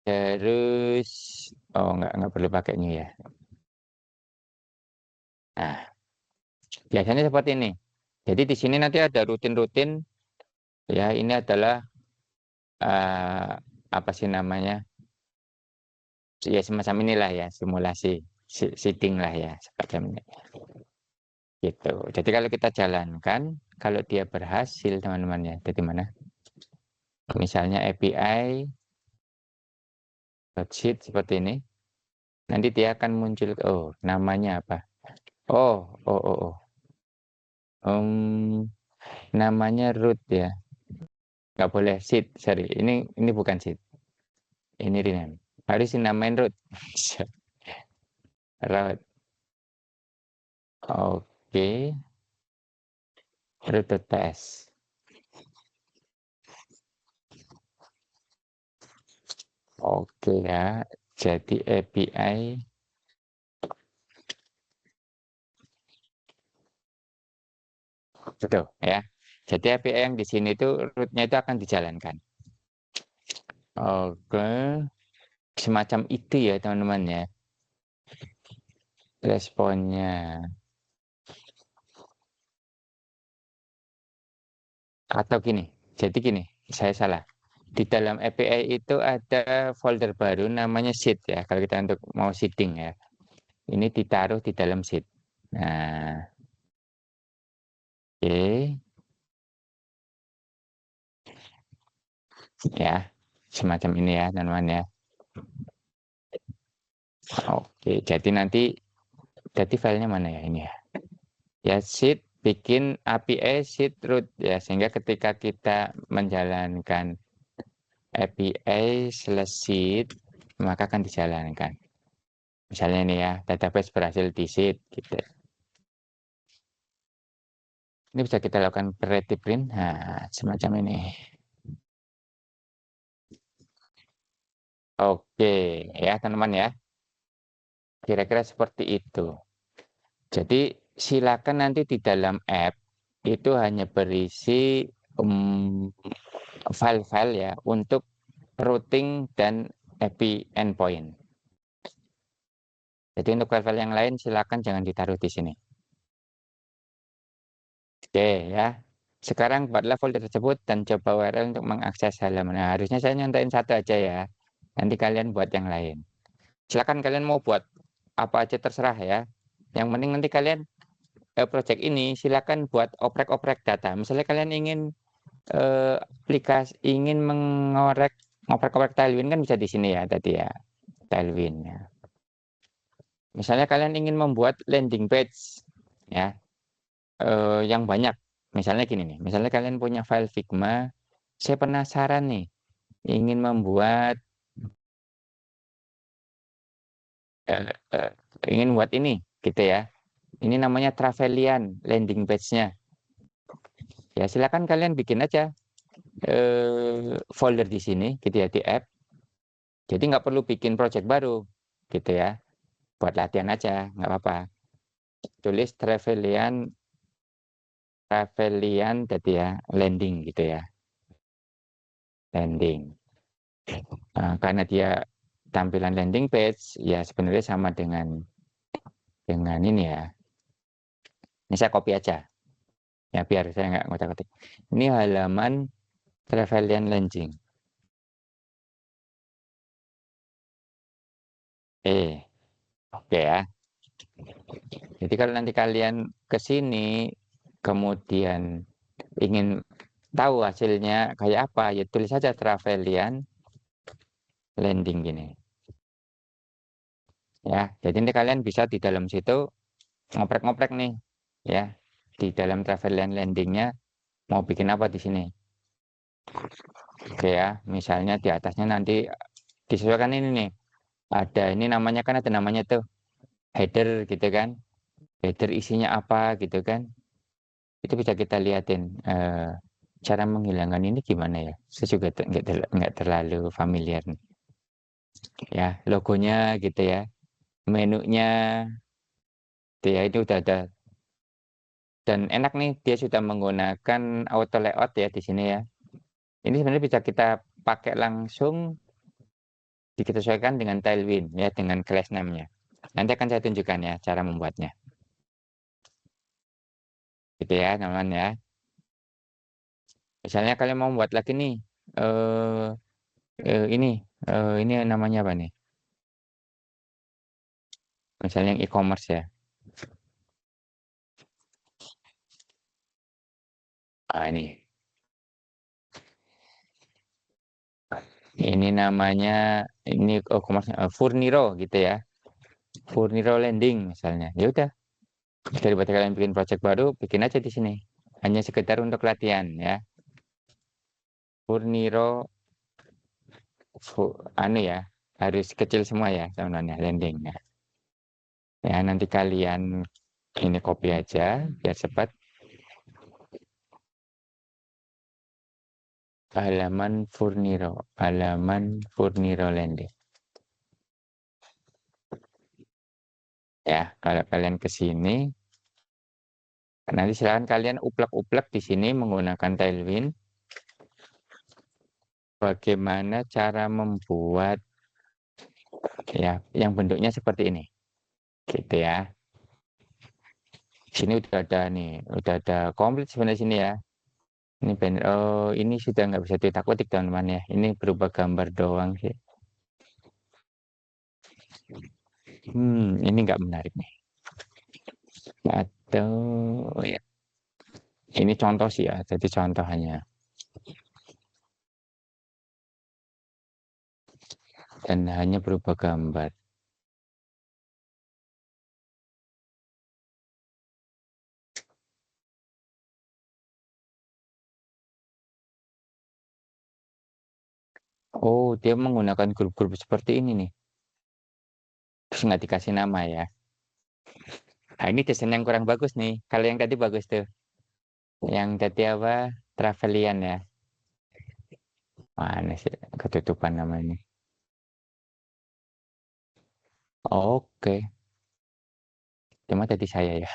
Terus nggak perlu pakai new ya. Nah, biasanya seperti ini. Jadi di sini nanti ada rutin-rutin ya, ini adalah eh, apa sih namanya? Ya semacam inilah ya, simulasi seeding lah ya, semacam ini. Gitu. Jadi kalau kita jalankan, kalau dia berhasil teman-teman ya, jadi mana? Misalnya API sheet seperti ini, nanti dia akan muncul. Oh, namanya apa? Oh, oh, oh, oh. Namanya root ya. Nggak boleh sheet, sorry. Ini bukan sheet. Ini rename. Harus dinamain root. Root. Oke. Root.ts. Oke ya. Jadi API betul ya. Jadi API yang di sini itu rootnya itu akan dijalankan. Oke, semacam itu ya teman-teman ya responnya. Atau gini, jadi gini, saya salah. Di dalam API itu ada folder baru namanya sheet ya. Kalau kita untuk mau seeding ya, ini ditaruh di dalam sheet. Nah, oke, ya, semacam ini ya teman-teman ya. Oke, jadi nanti, jadi filenya mana ya ini ya? Ya sheet bikin API sheet root ya, sehingga ketika kita menjalankan API slash sheet maka akan dijalankan. Misalnya ini ya, database berhasil di sheet gitu. Ini bisa kita lakukan ready print, nah semacam ini. Oke, ya teman-teman ya, kira-kira seperti itu. Jadi silakan nanti di dalam app itu hanya berisi file-file ya untuk routing dan API endpoint. Jadi untuk file-file yang lain silakan jangan ditaruh di sini. Oke ya. Sekarang buatlah folder tersebut dan coba URL untuk mengakses halaman. Nah, harusnya saya nyontain satu aja ya. Nanti kalian buat yang lain. Silakan kalian mau buat apa aja terserah ya. Yang penting nanti kalian project ini silakan buat oprek-oprek data. Misalnya kalian ingin aplikasi ingin mengorek ngoprek-oprek Tailwind kan bisa di sini ya tadi ya. Tailwind ya. Misalnya kalian ingin membuat landing page ya yang banyak. Misalnya gini nih, misalnya kalian punya file Figma saya penasaran nih, ingin membuat ingin buat ini, gitu ya. Ini namanya Travelian landing page-nya. Ya silakan kalian bikin aja folder di sini, gitu ya, di app. Jadi nggak perlu bikin project baru, gitu ya. Buat latihan aja, nggak apa-apa. Tulis Travelian tadi ya, landing gitu ya, landing. Karena dia tampilan landing page, ya sebenarnya sama dengan ini ya. Ini saya copy aja, ya biar saya nggak ngotak-ngotik. Ini halaman Travelian landing. Oke ya. Jadi kalau nanti kalian ke sini, kemudian ingin tahu hasilnya kayak apa, ya tulis saja Travelian landing gini. Ya, jadi nanti kalian bisa di dalam situ ngoprek-ngoprek nih, ya. Di dalam Travelian landingnya mau bikin apa di sini. Oke ya, misalnya di atasnya nanti disesuaikan ini nih. Ada ini namanya kan ada namanya tuh header gitu kan. Header isinya apa gitu kan. Itu bisa kita liatin cara menghilangkan ini gimana ya. Saya juga nggak terlalu familiar nih. Ya, logonya gitu ya. Menunya gitu ya, ini udah ada dan enak nih dia sudah menggunakan auto layout ya di sini ya. Ini sebenarnya bisa kita pakai langsung kita sesuaikan dengan Tailwind ya dengan class name-nya. Nanti akan saya tunjukkan ya cara membuatnya. Gitu ya teman-teman ya. Misalnya kalian mau buat lagi nih eh ini ini namanya apa nih? Misalnya yang e-commerce ya. Ini. Ini namanya ini e-commerce Furniro gitu ya. Furniro Landing misalnya. Ya udah, daripada kalian bikin project baru, bikin aja di sini. Hanya sekedar untuk latihan ya. Furniro anu ya, harus kecil semua ya teman-teman ya landingnya. Ya nanti kalian ini copy aja biar cepat. Halaman Furniro landing. Ya, kalau kalian ke sini, nanti silakan kalian uplek-uplek di sini menggunakan Tailwind. Bagaimana cara membuat ya yang bentuknya seperti ini, gitu ya. Sini udah ada nih, udah ada komplit sebenarnya sini ya. Ini banner, oh ini sudah nggak bisa ditak-atik teman-teman ya. Ini berubah gambar doang sih. Ini nggak menarik nih. Atau ya, ini contoh sih ya, jadi contoh hanya. Dan hanya berubah gambar. Oh, dia menggunakan grup-grup seperti ini nih. Terus nggak dikasih nama ya. Nah, ini desain yang kurang bagus nih. Kalau yang tadi bagus tuh. Yang tadi apa? Travelian ya. Mana sih ketutupan namanya? Oke, cuma tadi saya ya.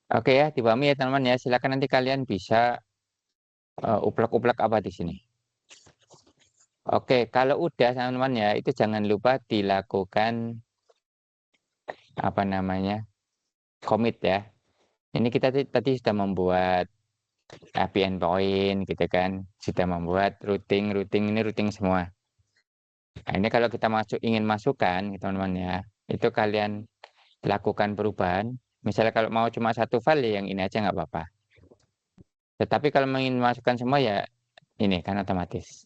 Oke ya, dipahami ya teman-teman ya. Silakan nanti kalian bisa uplek-uplek apa di sini. Oke, kalau udah teman-teman ya, itu jangan lupa dilakukan apa namanya commit ya. Ini kita tadi sudah membuat API endpoint gitu kan, sudah membuat routing ini routing semua. Nah, ini kalau kita ingin masukkan teman-teman ya, itu kalian lakukan perubahan. Misalnya kalau mau cuma satu file ya yang ini aja nggak apa-apa. Tetapi kalau ingin masukkan semua ya ini kan otomatis.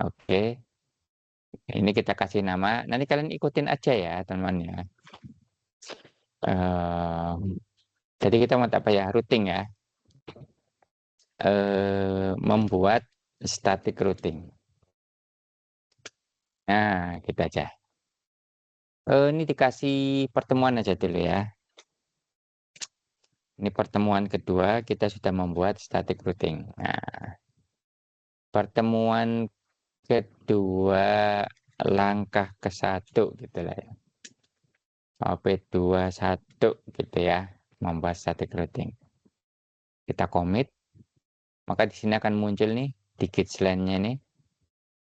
Oke, ini kita kasih nama. Nanti kalian ikutin aja ya teman-teman ya. Eh, jadi kita mau apa ya routing ya. membuat static routing. Nah, gitu aja. Ini dikasih pertemuan aja dulu ya. Ini pertemuan kedua kita sudah membuat static routing. Nah, pertemuan kedua langkah ke-1 gitu lah ya. OP21 gitu ya, membuat static routing. Kita commit, maka di sini akan muncul nih di git line-nya nih.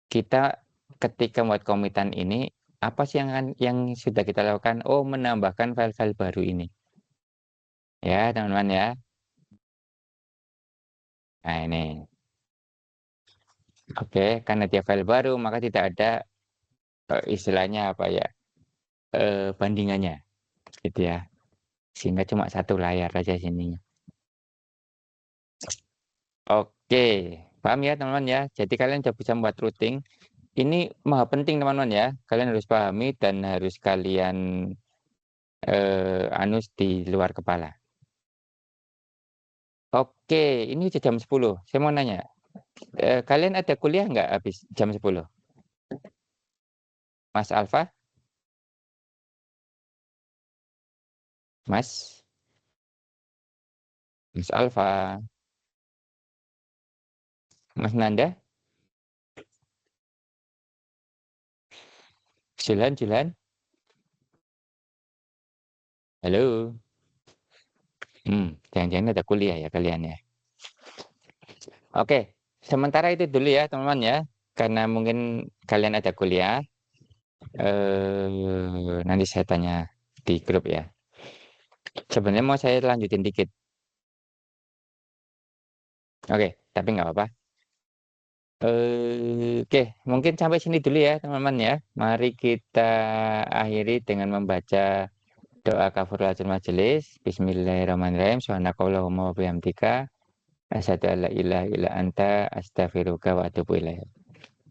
Kita ketika membuat commitan ini, apa sih yang sudah kita lakukan? Oh, menambahkan file-file baru ini. Ya, teman-teman ya. Nah, ini. Oke, karena dia file baru, maka tidak ada istilahnya apa ya, bandingannya, gitu ya. Sehingga cuma satu layar aja sininya. Oke, paham ya teman-teman ya. Jadi kalian sudah bisa membuat routing. Ini maha penting teman-teman ya. Kalian harus pahami dan harus kalian anus di luar kepala. Oke, ini sudah jam 10. Saya mau nanya, kalian ada kuliah nggak habis jam 10? Mas Alfa? Mas? Mas Alfa? Mas Nanda? Julan? Julan? Halo? Jangan-jangan ada kuliah ya kalian ya. Oke, sementara itu dulu ya teman-teman ya. Karena mungkin kalian ada kuliah, nanti saya tanya di grup ya. Sebenarnya mau saya lanjutin dikit. Oke, tapi nggak apa-apa. Oke, mungkin sampai sini dulu ya teman-teman ya. Mari kita akhiri dengan membaca doa kafaratul majelis. Bismillahirrahmanirrahim. Subhanakallahumma wa bihamdika asyhadu an la ilaha illa anta astaghfiruka wa atubu ilaik.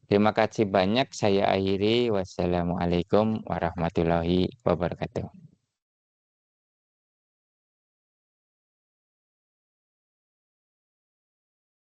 Terima kasih banyak. Saya akhiri. Wassalamualaikum warahmatullahi wabarakatuh.